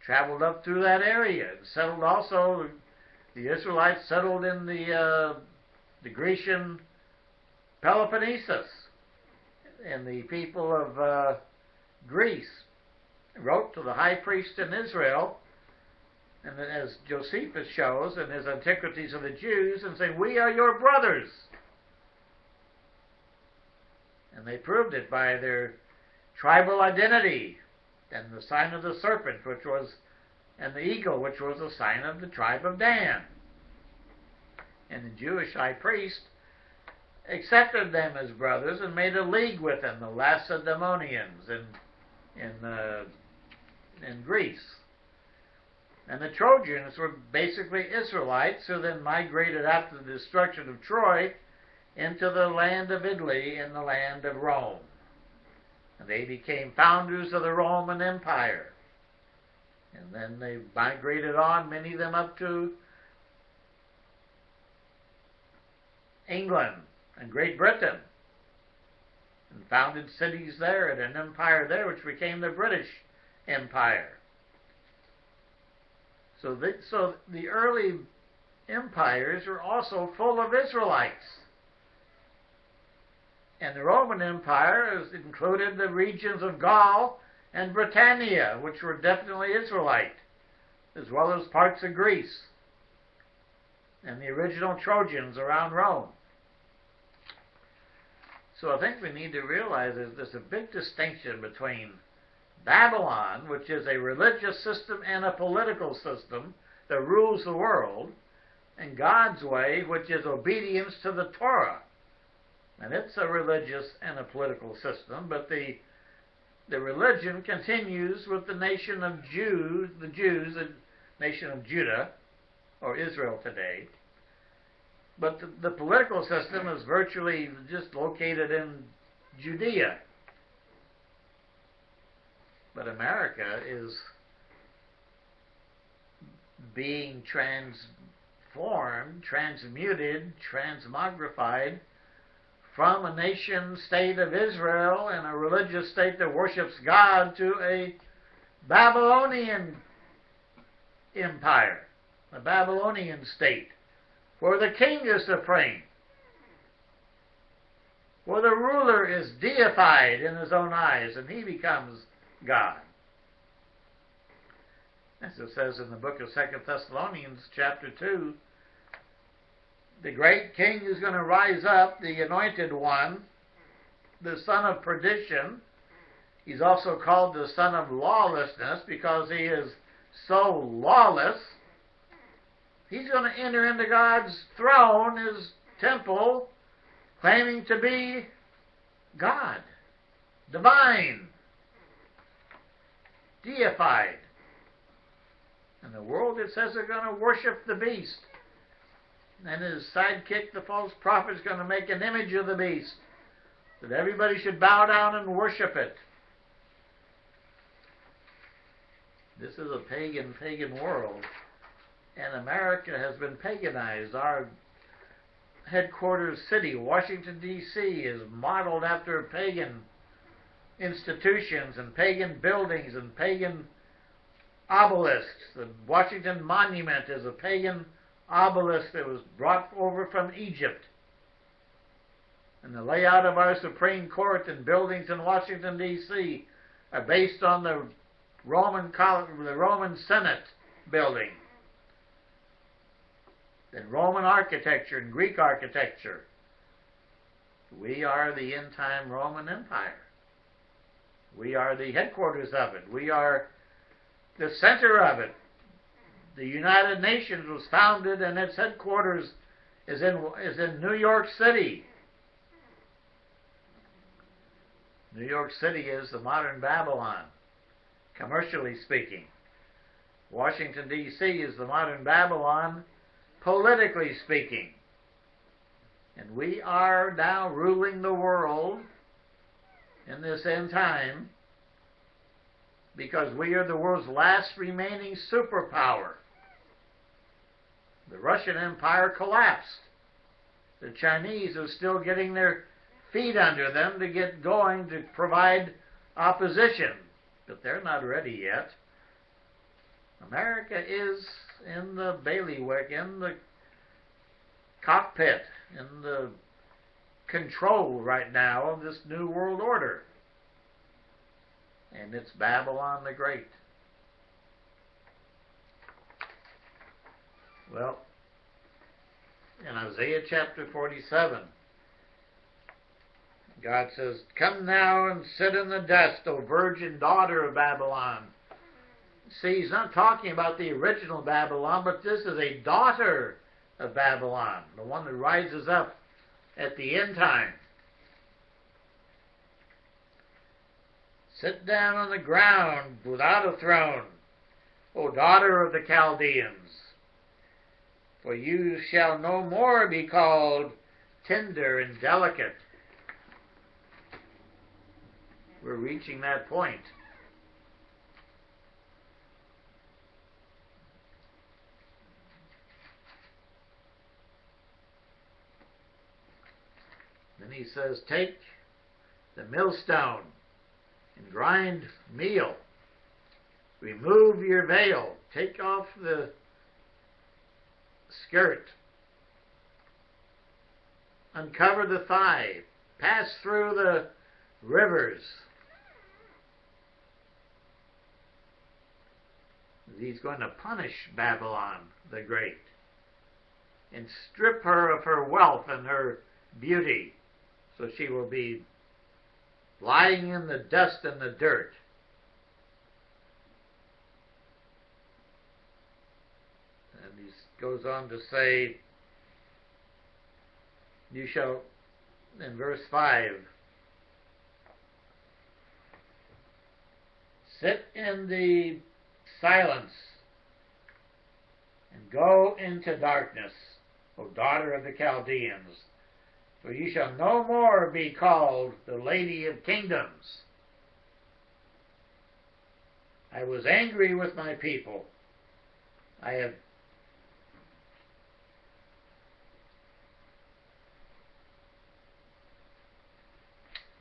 traveled up through that area and settled also. The Israelites settled in the Grecian Peloponnesus. And the people of Greece wrote to the high priest in Israel, and as Josephus shows in his Antiquities of the Jews, and saying, "We are your brothers." And they proved it by their tribal identity and the sign of the serpent, and the eagle, which was a sign of the tribe of Dan. And the Jewish high priest accepted them as brothers and made a league with them, the Lacedaemonians in Greece. And the Trojans were basically Israelites who then migrated after the destruction of Troy into the land of Italy and the land of Rome. And they became founders of the Roman Empire. And then they migrated on, many of them up to England and Great Britain, and founded cities there and an empire there, which became the British Empire. So the early empires were also full of Israelites. And the Roman Empire included the regions of Gaul and Britannia, which were definitely Israelite, as well as parts of Greece and the original Trojans around Rome. So I think we need to realize there's a big distinction between Babylon, which is a religious system and a political system, that rules the world, and God's way, which is obedience to the Torah. And it's a religious and a political system, but the religion continues with the nation of Jews, the nation of Judah, or Israel today. But the political system is virtually just located in Judea. But America is being transformed, transmuted, transmogrified from a nation state of Israel and a religious state that worships God to a Babylonian empire, a Babylonian state, where the king is supreme, where the ruler is deified in his own eyes and he becomes God. As it says in the book of 2 Thessalonians chapter 2, the great king is going to rise up, the anointed one, the son of perdition. He's also called the son of lawlessness because he is so lawless. He's going to enter into God's throne, his temple, claiming to be God, divine, deified. And the world, it says, they're going to worship the beast. And his sidekick, the false prophet, is going to make an image of the beast, that everybody should bow down and worship it. This is a pagan world. And America has been paganized. Our headquarters city, Washington, D.C., is modeled after pagan institutions and pagan buildings and pagan obelisks. The Washington Monument is a pagan obelisk that was brought over from Egypt. And the layout of our Supreme Court and buildings in Washington, D.C. are based on the Roman Senate building, and Roman architecture and Greek architecture. We are the end-time Roman Empire. We are the headquarters of it. We are the center of it. The United Nations was founded and its headquarters is in New York City. New York City is the modern Babylon, commercially speaking. Washington, D.C. is the modern Babylon, politically speaking. And we are now ruling the world in this end time because we are the world's last remaining superpower. The Russian Empire collapsed. The Chinese are still getting their feet under them to get going to provide opposition, but they're not ready yet. America is in the bailiwick, in the cockpit, in the control right now of this new world order. And it's Babylon the Great. Well, in Isaiah chapter 47, God says, "Come now and sit in the dust, O virgin daughter of Babylon." See, he's not talking about the original Babylon, but this is a daughter of Babylon, the one that rises up at the end time. Sit down on the ground without a throne, O daughter of the Chaldeans, for you shall no more be called tender and delicate. We're reaching that point. Then he says, take the millstone and grind meal. Remove your veil. Take off the skirt. Uncover the thigh. Pass through the rivers. He's going to punish Babylon the Great and strip her of her wealth and her beauty, so she will be lying in the dust and the dirt. And he goes on to say, you shall, in verse 5, sit in the silence and go into darkness, O daughter of the Chaldeans, for you shall no more be called the Lady of Kingdoms. I was angry with my people. I have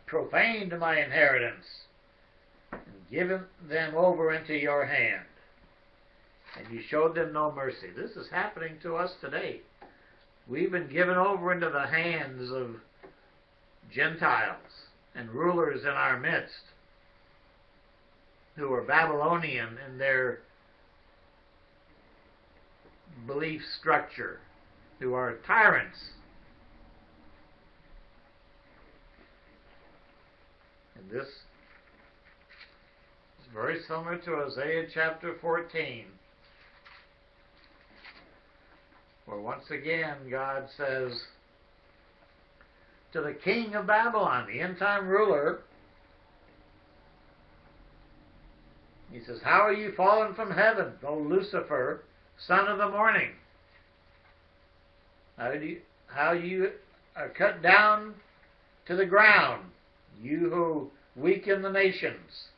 profaned my inheritance and given them over into your hand, and you showed them no mercy. This is happening to us today. We've been given over into the hands of Gentiles and rulers in our midst who are Babylonian in their belief structure, who are tyrants. And this is very similar to Isaiah chapter 14, where once again God says to the king of Babylon, the end-time ruler, he says, how are you fallen from heaven, O Lucifer, son of the morning? How you are cut down to the ground, you who weaken the nations.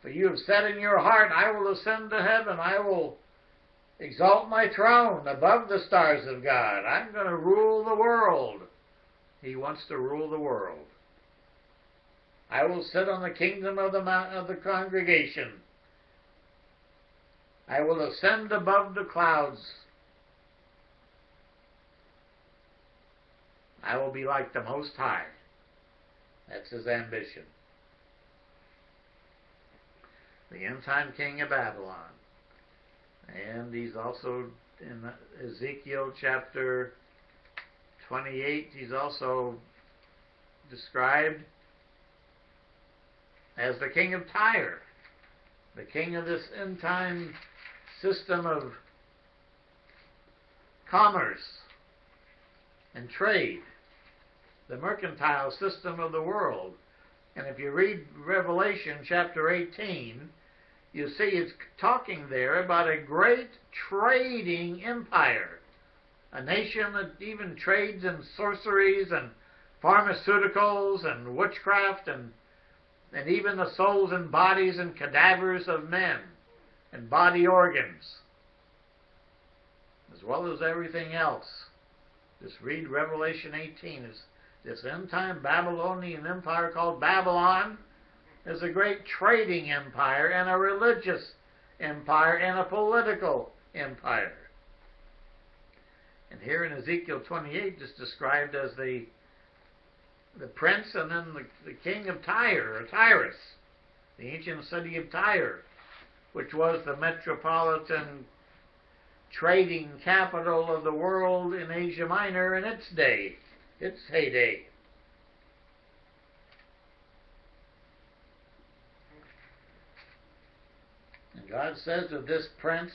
For you have said in your heart, I will ascend to heaven, I will exalt my throne above the stars of God. I'm going to rule the world. He wants to rule the world. I will sit on the kingdom of the congregation. I will ascend above the clouds. I will be like the Most High. That's his ambition. The end-time king of Babylon. And he's also in Ezekiel chapter 28, he's also described as the king of Tyre, the king of this end-time system of commerce and trade, the mercantile system of the world. And if you read Revelation chapter 18, you see it's talking there about a great trading empire, a nation that even trades in sorceries and pharmaceuticals and witchcraft and even the souls and bodies and cadavers of men and body organs, as well as everything else. Just read Revelation 18. It's this end-time Babylonian empire called Babylon is a great trading empire and a religious empire and a political empire. And here in Ezekiel 28, it's described as the prince and then the king of Tyre, or Tyrus, the ancient city of Tyre, which was the metropolitan trading capital of the world in Asia Minor in its day, its heyday. And God says of this prince,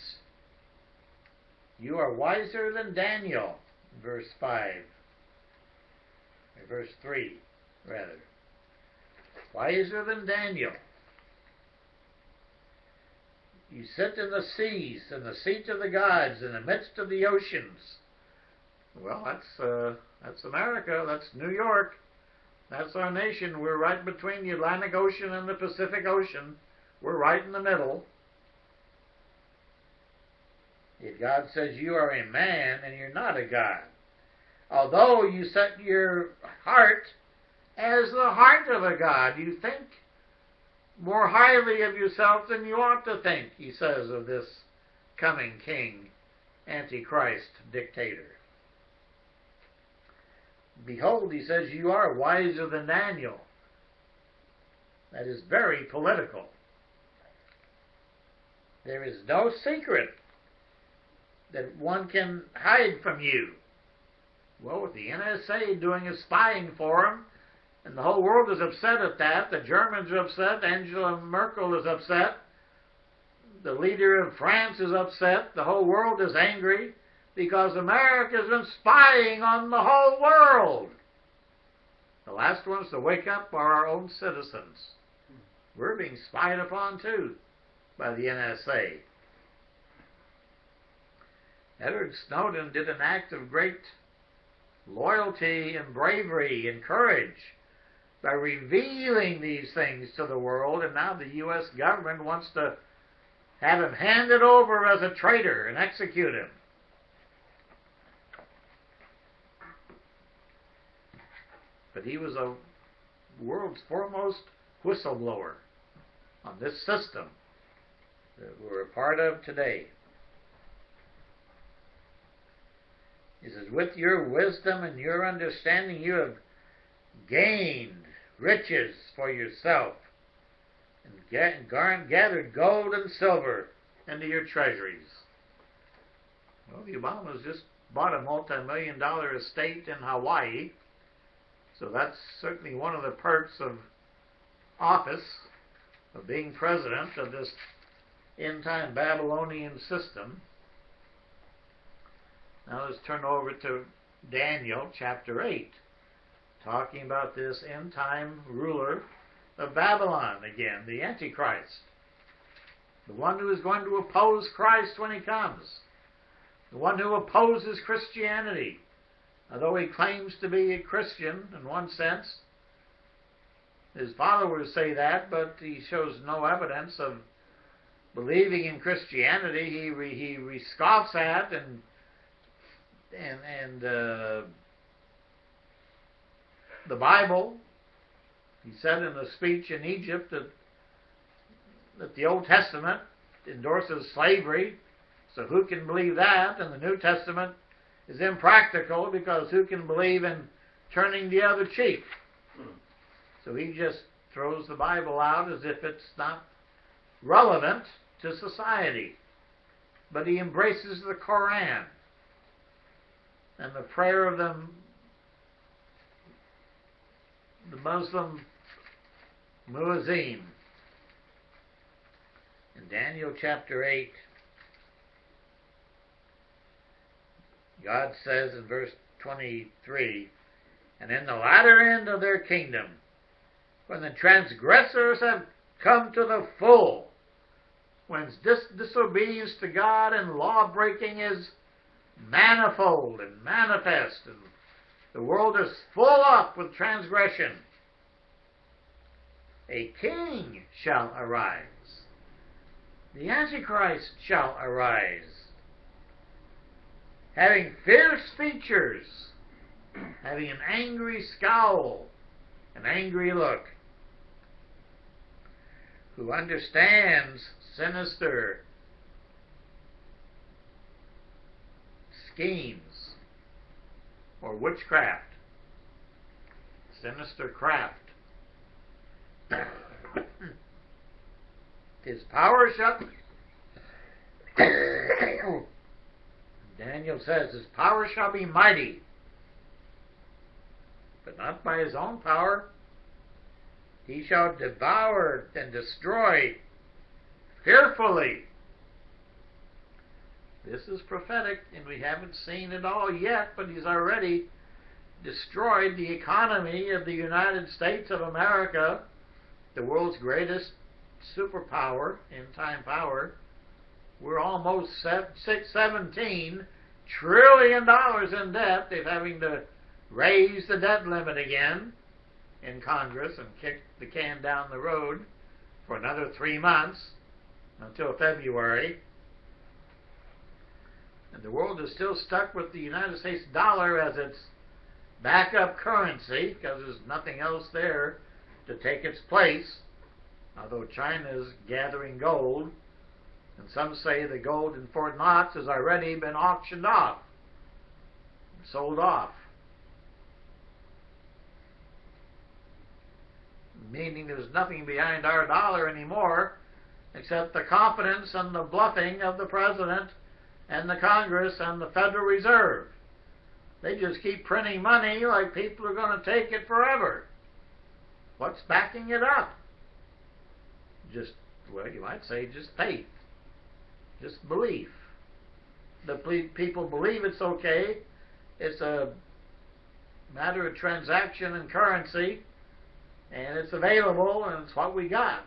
you are wiser than Daniel, verse 5. Or verse 3, rather. Wiser than Daniel. You sit in the seas, in the seat of the gods, in the midst of the oceans. Well, that's America. That's New York. That's our nation. We're right between the Atlantic Ocean and the Pacific Ocean. We're right in the middle. Yet God says you are a man and you're not a God. Although you set your heart as the heart of a God, you think more highly of yourself than you ought to think, he says of this coming king, Antichrist, dictator. Behold, he says, you are wiser than Daniel. That is very political. There is no secret that one can hide from you. Well, with the NSA doing his spying for him, and the whole world is upset at that, the Germans are upset, Angela Merkel is upset, The leader of France is upset. The whole world is angry because America has been spying on the whole world. The last ones to wake up are our own citizens. We're being spied upon too by the NSA. Edward Snowden did an act of great loyalty and bravery and courage by revealing these things to the world, and now the U.S. government wants to have him handed over as a traitor and execute him. But he was a world's foremost whistleblower on this system that we're a part of today. He says, with your wisdom and your understanding you have gained riches for yourself and gathered gold and silver into your treasuries. Well, the Obamas just bought a multi-million-dollar estate in Hawaii, so that's certainly one of the perks of office, of being president of this end-time Babylonian system. Now let's turn over to Daniel chapter 8, talking about this end-time ruler of Babylon again, the Antichrist, the one who is going to oppose Christ when he comes, the one who opposes Christianity. Although he claims to be a Christian in one sense, his followers say that, but he shows no evidence of believing in Christianity. He scoffs at and the Bible. He said in a speech in Egypt that the Old Testament endorses slavery, so who can believe that? And the New Testament is impractical because who can believe in turning the other cheek? So he just throws the Bible out as if it's not relevant to society. But he embraces the Koran and the prayer of the Muslim muezzin. In Daniel chapter 8, God says in verse 23, and in the latter end of their kingdom, when the transgressors have come to the full, when disobedience to God and law-breaking is manifold and manifest, and the world is full up with transgression, a king shall arise. The Antichrist shall arise, having fierce features, having an angry scowl, an angry look, who understands sinister schemes or witchcraft, sinister craft. His power shall... Daniel says, his power shall be mighty, but not by his own power. He shall devour and destroy fearfully. This is prophetic, and we haven't seen it all yet, but he's already destroyed the economy of the United States of America, the world's greatest superpower, end-time power. We're almost $17 trillion in debt. They're having to raise the debt limit again in Congress and kick the can down the road for another 3 months until February. And the world is still stuck with the United States dollar as its backup currency because there's nothing else there to take its place, although China is gathering gold. And some say the gold in Fort Knox has already been auctioned off, sold off. Meaning there's nothing behind our dollar anymore except the confidence and the bluffing of the President and the Congress and the Federal Reserve. They just keep printing money like people are going to take it forever. What's backing it up? Just, well, you might say just faith. Just belief. The people believe it's okay. It's a matter of transaction and currency, and it's available, and it's what we got.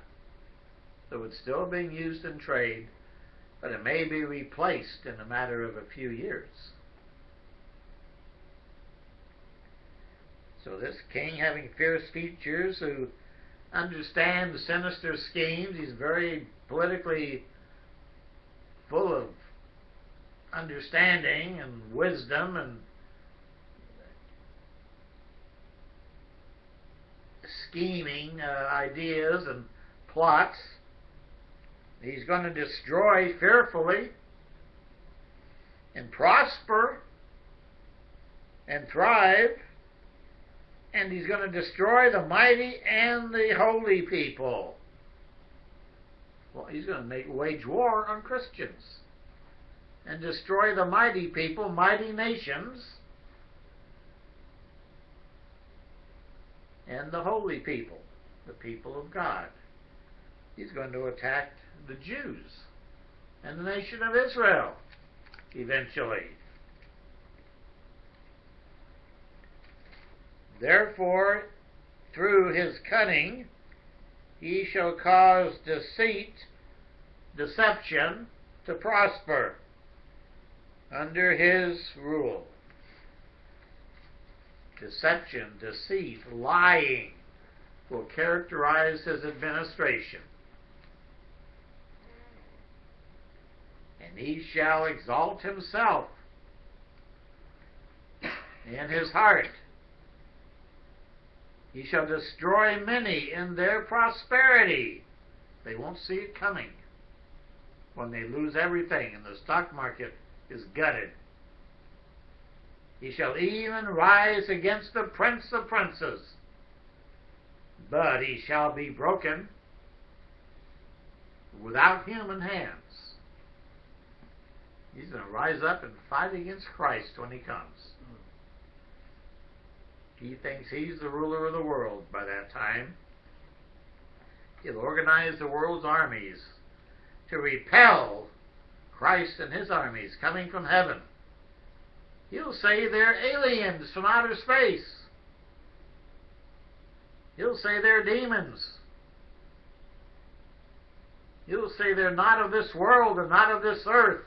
So it's still being used in trade, but it may be replaced in a matter of a few years. So this king, having fierce features, who understands sinister schemes, he's very politically full of understanding and wisdom and scheming ideas and plots. He's going to destroy fearfully and prosper and thrive, and he's going to destroy the mighty and the holy people. Well, he's going to wage war on Christians and destroy the mighty people, mighty nations, and the holy people, the people of God. He's going to attack the Jews and the nation of Israel eventually. Therefore, through his cunning, he shall cause deception to prosper under his rule. Deception, deceit, lying will characterize his administration. And he shall exalt himself in his heart. He shall destroy many in their prosperity. They won't see it coming when they lose everything and the stock market is gutted. He shall even rise against the prince of princes, but he shall be broken without human hands. He's going to rise up and fight against Christ when he comes. He thinks he's the ruler of the world by that time. He'll organize the world's armies to repel Christ and his armies coming from heaven. He'll say they're aliens from outer space. He'll say they're demons. He'll say they're not of this world and not of this earth.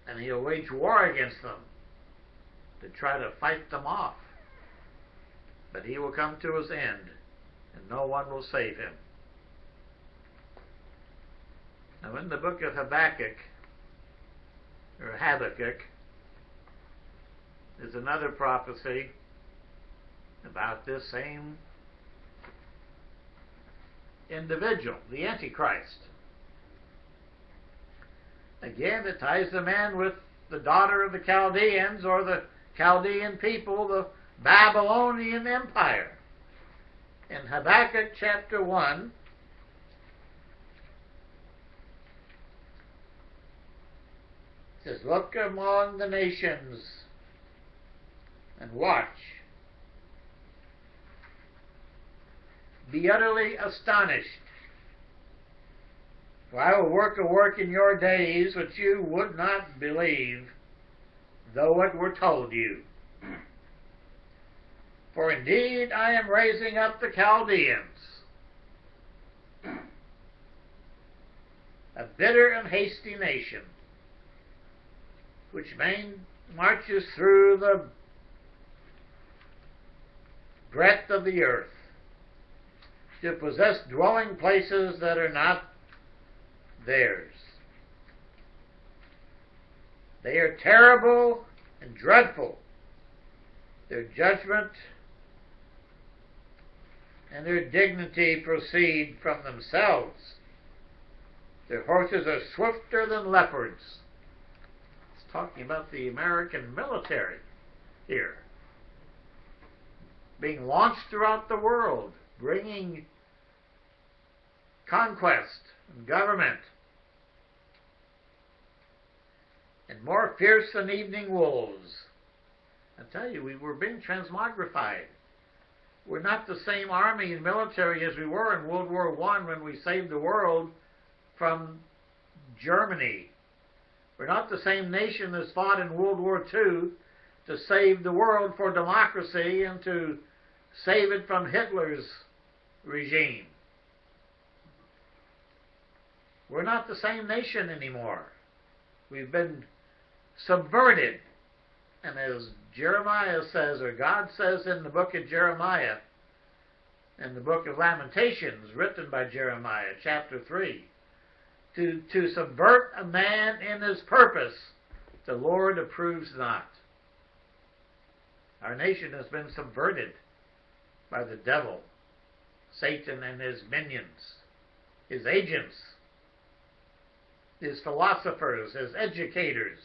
And he'll wage war against them to try to fight them off. But he will come to his end, and no one will save him. Now in the book of Habakkuk, there's another prophecy about this same individual, the Antichrist. Again, it ties the man with the daughter of the Chaldeans, or the Chaldean people, the Babylonian Empire. In Habakkuk chapter 1, it says, "Look among the nations and watch. Be utterly astonished. For I will work a work in your days which you would not believe, though it were told you. For indeed I am raising up the Chaldeans, a bitter and hasty nation, which marches through the breadth of the earth, to possess dwelling places that are not theirs. They are terrible and dreadful. Their judgment and their dignity proceed from themselves. Their horses are swifter than leopards." It's talking about the American military here, being launched throughout the world, bringing conquest and government. "And more fierce than evening wolves." I tell you, we were being transmogrified. We're not the same army and military as we were in World War I when we saved the world from Germany. We're not the same nation that fought in World War II to save the world for democracy and to save it from Hitler's regime. We're not the same nation anymore. We've been subverted. And as Jeremiah says, or God says in the book of Jeremiah, in the book of Lamentations, written by Jeremiah, chapter 3, to subvert a man in his purpose, the Lord approves not. Our nation has been subverted by the devil, Satan and his minions, his agents, his philosophers, his educators,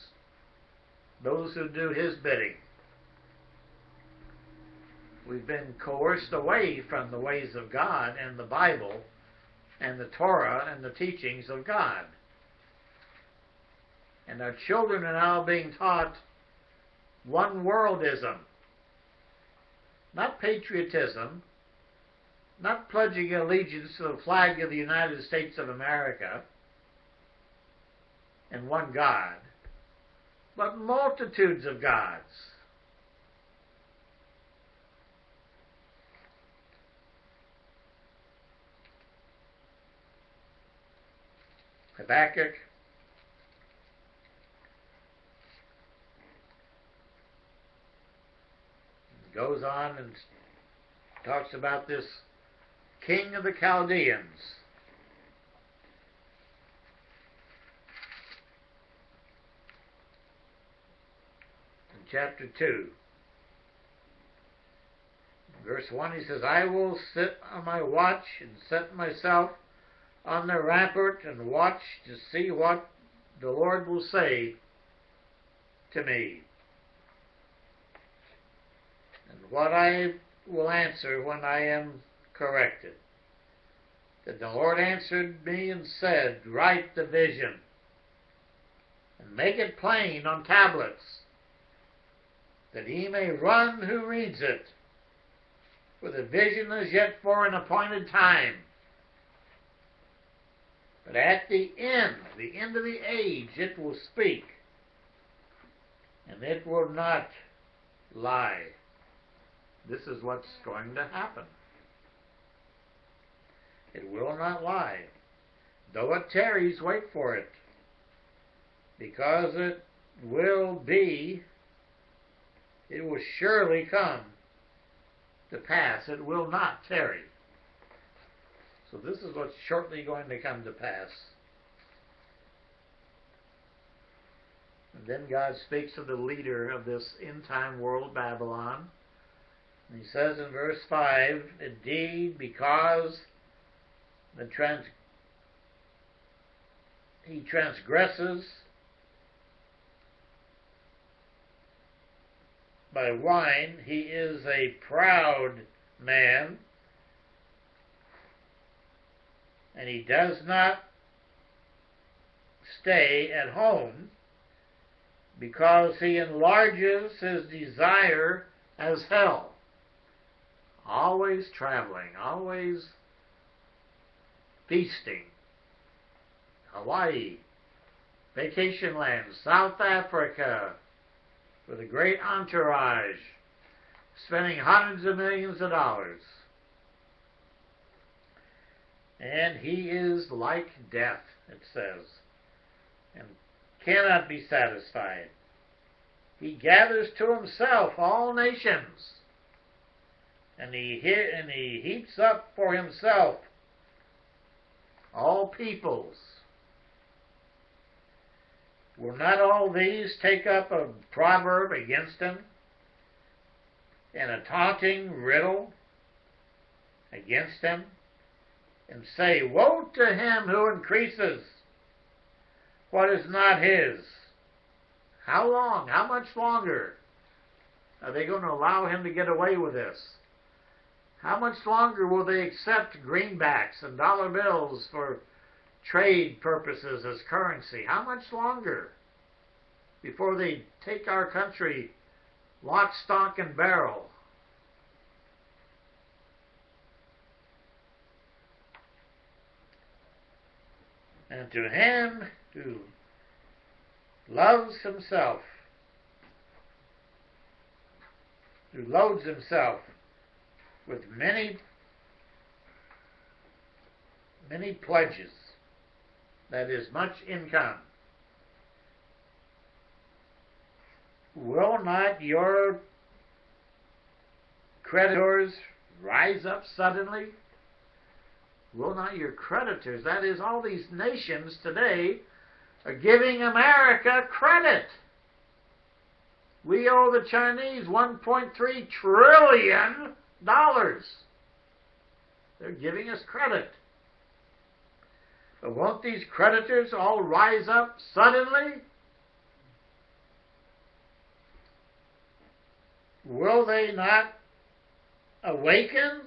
those who do his bidding. We've been coerced away from the ways of God and the Bible and the Torah and the teachings of God. And our children are now being taught one worldism, not patriotism, not pledging allegiance to the flag of the United States of America and one God, but multitudes of gods. Habakkuk goes on and talks about this king of the Chaldeans. In chapter 2, verse 1, he says, I will sit on my watch and set myself on the rampart and watch to see what the Lord will say to me, and what I will answer when I am corrected. Then the Lord answered me and said, write the vision and make it plain on tablets, that he may run who reads it. For the vision is yet for an appointed time. But at the end of the age, it will speak, and it will not lie. This is what's going to happen. It will not lie. Though it tarries, wait for it, because it will surely come to pass. It will not tarry. So this is what's shortly going to come to pass. And then God speaks of the leader of this end-time world, Babylon. And he says in verse 5, indeed, because he transgresses by wine, he is a proud man, and he does not stay at home, because he enlarges his desire as hell. Always traveling, always feasting. Hawaii, vacation lands, South Africa, with a great entourage, spending hundreds of millions of dollars. And he is like death, it says, and cannot be satisfied. He gathers to himself all nations, and he heaps up for himself all peoples. Will not all these take up a proverb against him, and a taunting riddle against him, and say, woe to him who increases what is not his? How long? How much longer are they going to allow him to get away with this? How much longer will they accept greenbacks and dollar bills for trade purposes as currency? How much longer before they take our country lock, stock, and barrel? And to him who loves himself, who loads himself with many pledges, that is, much income, will not your creditors rise up suddenly? Will not your creditors, that is, all these nations today, are giving America credit. We owe the Chinese $1.3 trillion. They're giving us credit. But won't these creditors all rise up suddenly? Will they not awaken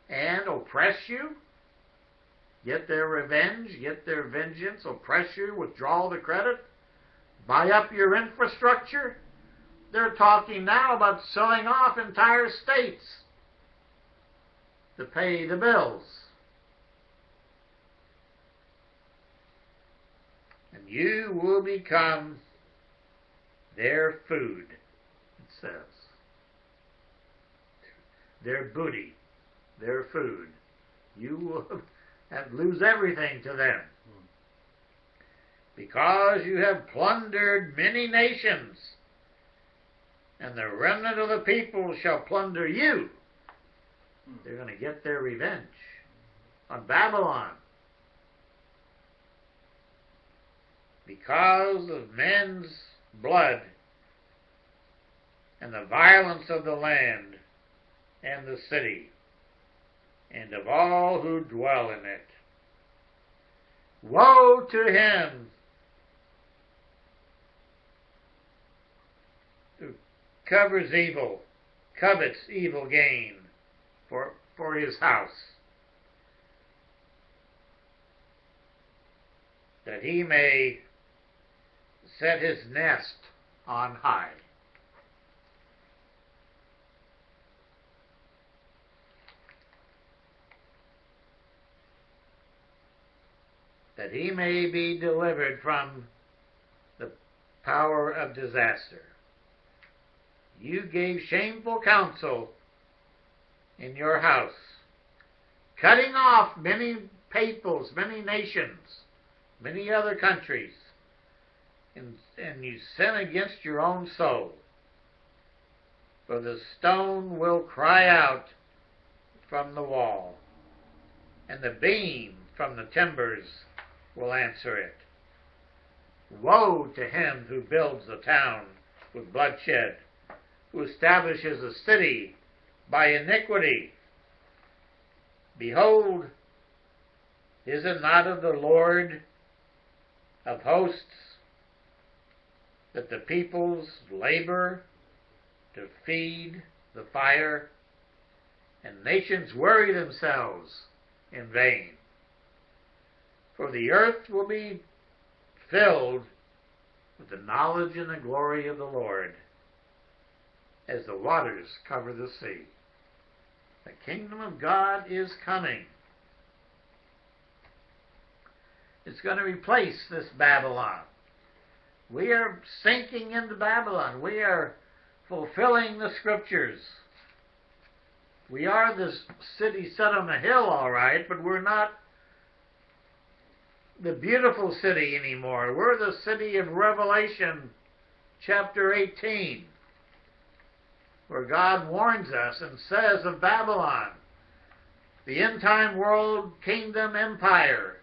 and oppress you? Get their revenge, get their vengeance, oppress you, withdraw the credit, buy up your infrastructure? They're talking now about selling off entire states to pay the bills. And you will become their food, it says. Their booty, their food. You will lose everything to them. Because you have plundered many nations, and the remnant of the people shall plunder you. They're going to get their revenge on Babylon. Because of men's blood and the violence of the land and the city, and of all who dwell in it. Woe to him who covers evil, covets evil gain for his house, that he may set his nest on high. That he may be delivered from the power of disaster. You gave shameful counsel in your house, cutting off many peoples, many nations, many other countries, and you sin against your own soul. For the stone will cry out from the wall, and the beam from the timbers will answer it. Woe to him who builds a town with bloodshed, who establishes a city by iniquity. Behold, is it not of the Lord of hosts that the peoples labor to feed the fire, and nations worry themselves in vain? For the earth will be filled with the knowledge and the glory of the Lord, as the waters cover the sea. The kingdom of God is coming. It's going to replace this Babylon. We are sinking into Babylon. We are fulfilling the scriptures. We are this city set on a hill, all right, but we're not the beautiful city anymore. We're the city of Revelation chapter 18, where God warns us and says of Babylon, the end-time world kingdom empire,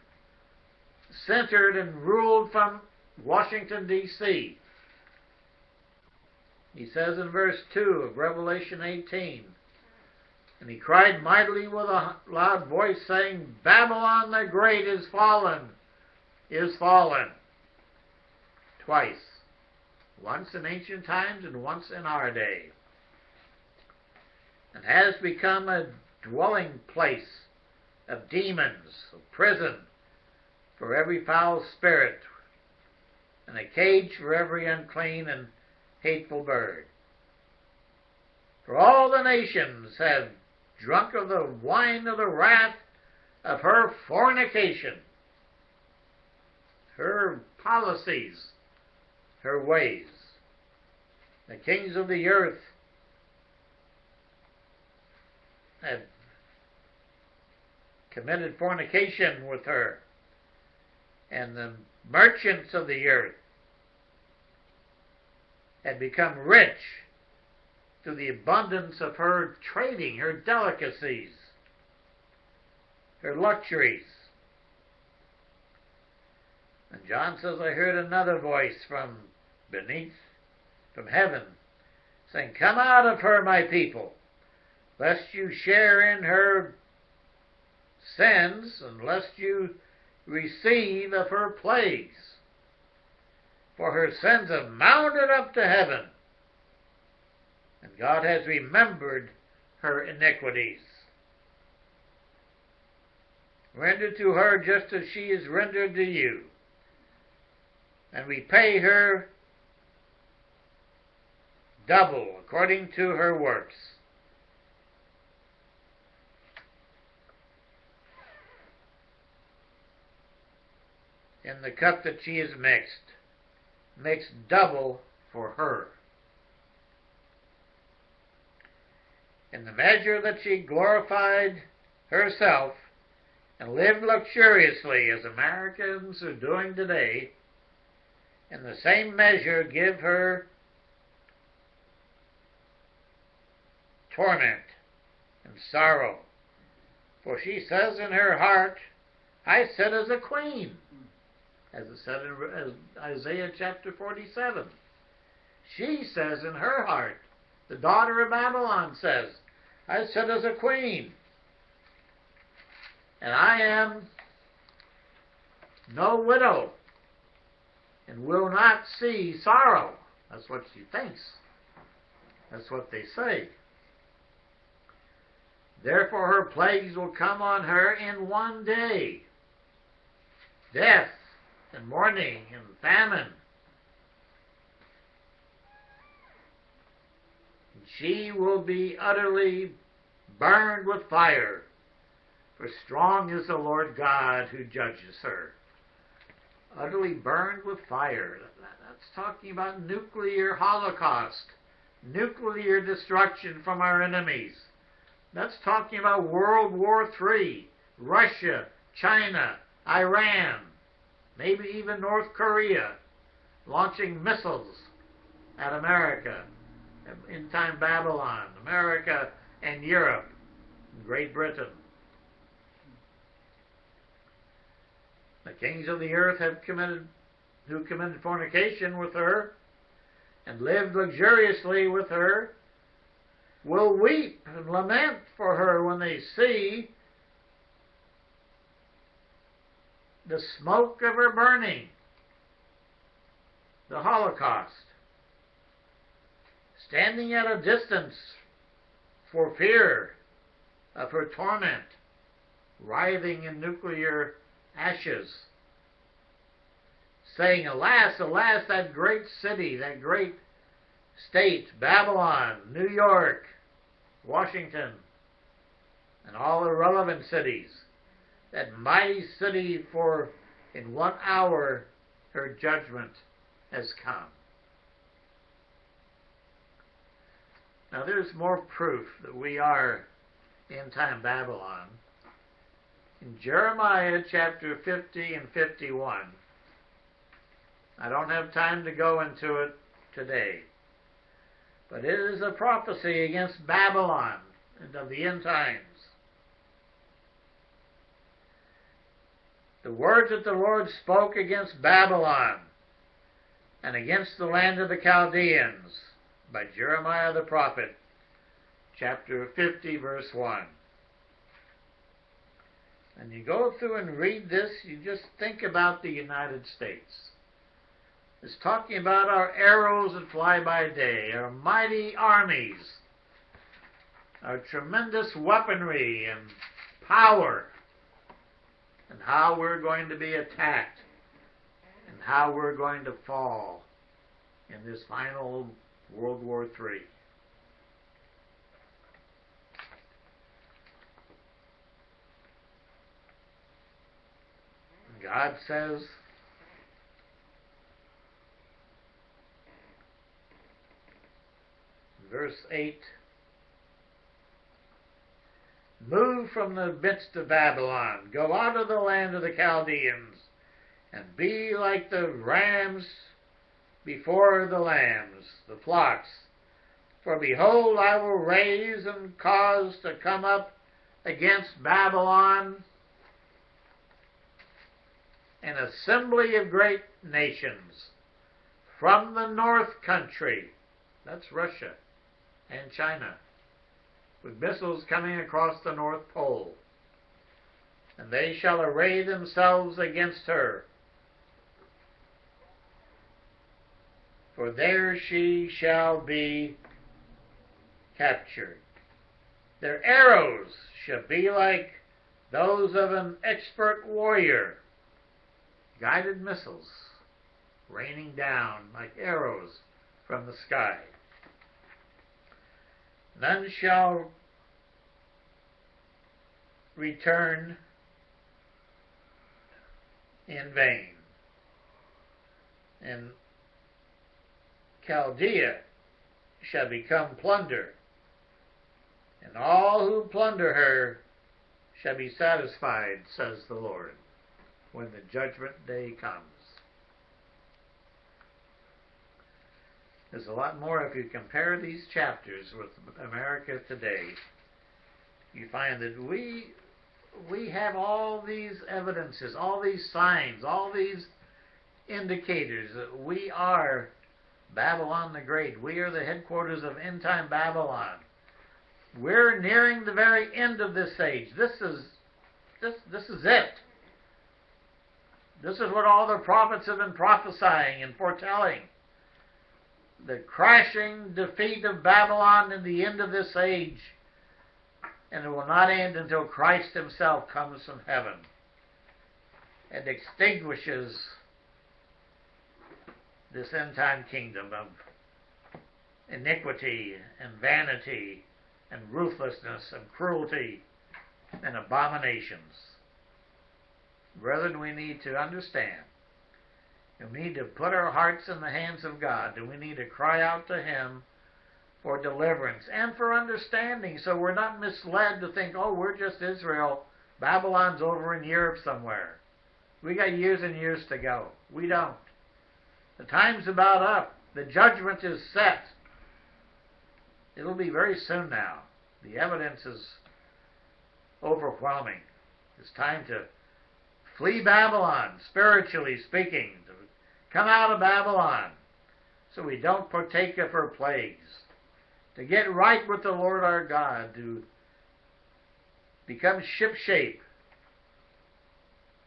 centered and ruled from Washington, D.C. He says in verse 2 of Revelation 18, and he cried mightily with a loud voice, saying, Babylon the great is fallen, twice, once in ancient times and once in our day, and has become a dwelling place of demons, a prison for every foul spirit, and a cage for every unclean and hateful bird. For all the nations have drunk of the wine of the wrath of her fornication, her policies, her ways. The kings of the earth had committed fornication with her, and the merchants of the earth had become rich through the abundance of her trading, her delicacies, her luxuries. And John says, I heard another voice from heaven, saying, Come out of her, my people, lest you share in her sins, and lest you receive of her plagues. For her sins have mounted up to heaven, and God has remembered her iniquities. Render to her just as she is rendered to you, and repay her double according to her works. In the cup that she is mixed double for her. In the measure that she glorified herself and lived luxuriously, as Americans are doing today, in the same measure give her torment and sorrow. For she says in her heart, I sit as a queen, as it said in Isaiah chapter 47. She says in her heart, the daughter of Babylon says, I sit as a queen, and I am no widow, and will not see sorrow. That's what she thinks. That's what they say. Therefore her plagues will come on her in one day. Death and mourning and famine. And she will be utterly burned with fire, for strong is the Lord God who judges her. Utterly burned with fire. That's talking about nuclear holocaust, nuclear destruction from our enemies. That's talking about World War III, Russia, China, Iran, maybe even North Korea, launching missiles at America, in time Babylon, America and Europe, and Great Britain. The kings of the earth who committed fornication with her and lived luxuriously with her will weep and lament for her when they see the smoke of her burning, the Holocaust, standing at a distance for fear of her torment, writhing in nuclear ashes, saying, Alas, alas, that great city, that great state, Babylon, New York, Washington, and all the relevant cities, that mighty city, for in 1 hour her judgment has come. Now there's more proof that we are in time Babylon. In Jeremiah chapter 50 and 51, I don't have time to go into it today, but it is a prophecy against Babylon and of the end times. The words that the Lord spoke against Babylon and against the land of the Chaldeans by Jeremiah the prophet, chapter 50, verse 1. And you go through and read this, you just think about the United States. It's talking about our arrows that fly by day, our mighty armies, our tremendous weaponry and power, and how we're going to be attacked, and how we're going to fall in this final World War III. God says, verse 8, move from the midst of Babylon, go out of the land of the Chaldeans, and be like the rams before the lambs, the flocks. For behold, I will raise and cause to come up against Babylon an assembly of great nations from the north country, that's Russia and China, with missiles coming across the North Pole. And they shall array themselves against her, for there she shall be captured. Their arrows shall be like those of an expert warrior, guided missiles raining down like arrows from the sky. None shall return in vain. And Chaldea shall become plunder, and all who plunder her shall be satisfied, says the Lord, when the judgment day comes. There's a lot more. If you compare these chapters with America today, you find that we have all these evidences, all these signs, all these indicators that we are Babylon the Great. We are the headquarters of end-time Babylon. We're nearing the very end of this age. This is it. This is what all the prophets have been prophesying and foretelling. The crashing defeat of Babylon in the end of this age. And it will not end until Christ himself comes from heaven and extinguishes this end-time kingdom of iniquity and vanity and ruthlessness and cruelty and abominations. Brethren, we need to understand, and we need to put our hearts in the hands of God, and we need to cry out to him for deliverance and for understanding, so we're not misled to think, oh, we're just Israel, Babylon's over in Europe somewhere. We got years and years to go. We don't. The time's about up. The judgment is set. It'll be very soon now. The evidence is overwhelming. It's time to flee Babylon, spiritually speaking, to come out of Babylon so we don't partake of her plagues, to get right with the Lord our God, to become shipshape,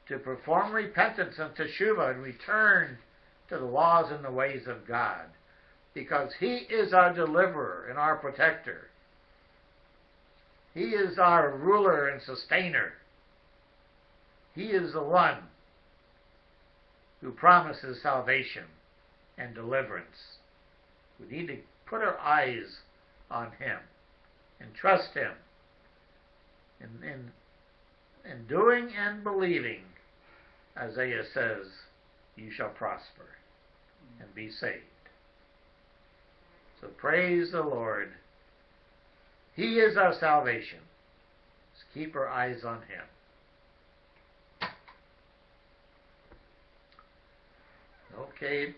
to perform repentance and teshuvah and return to the laws and the ways of God, because he is our deliverer and our protector. He is our ruler and sustainer. He is the one who promises salvation and deliverance. We need to put our eyes on him and trust him in doing and believing. Isaiah says, you shall prosper and be saved. So praise the Lord. He is our salvation. Let's keep our eyes on him. Okay.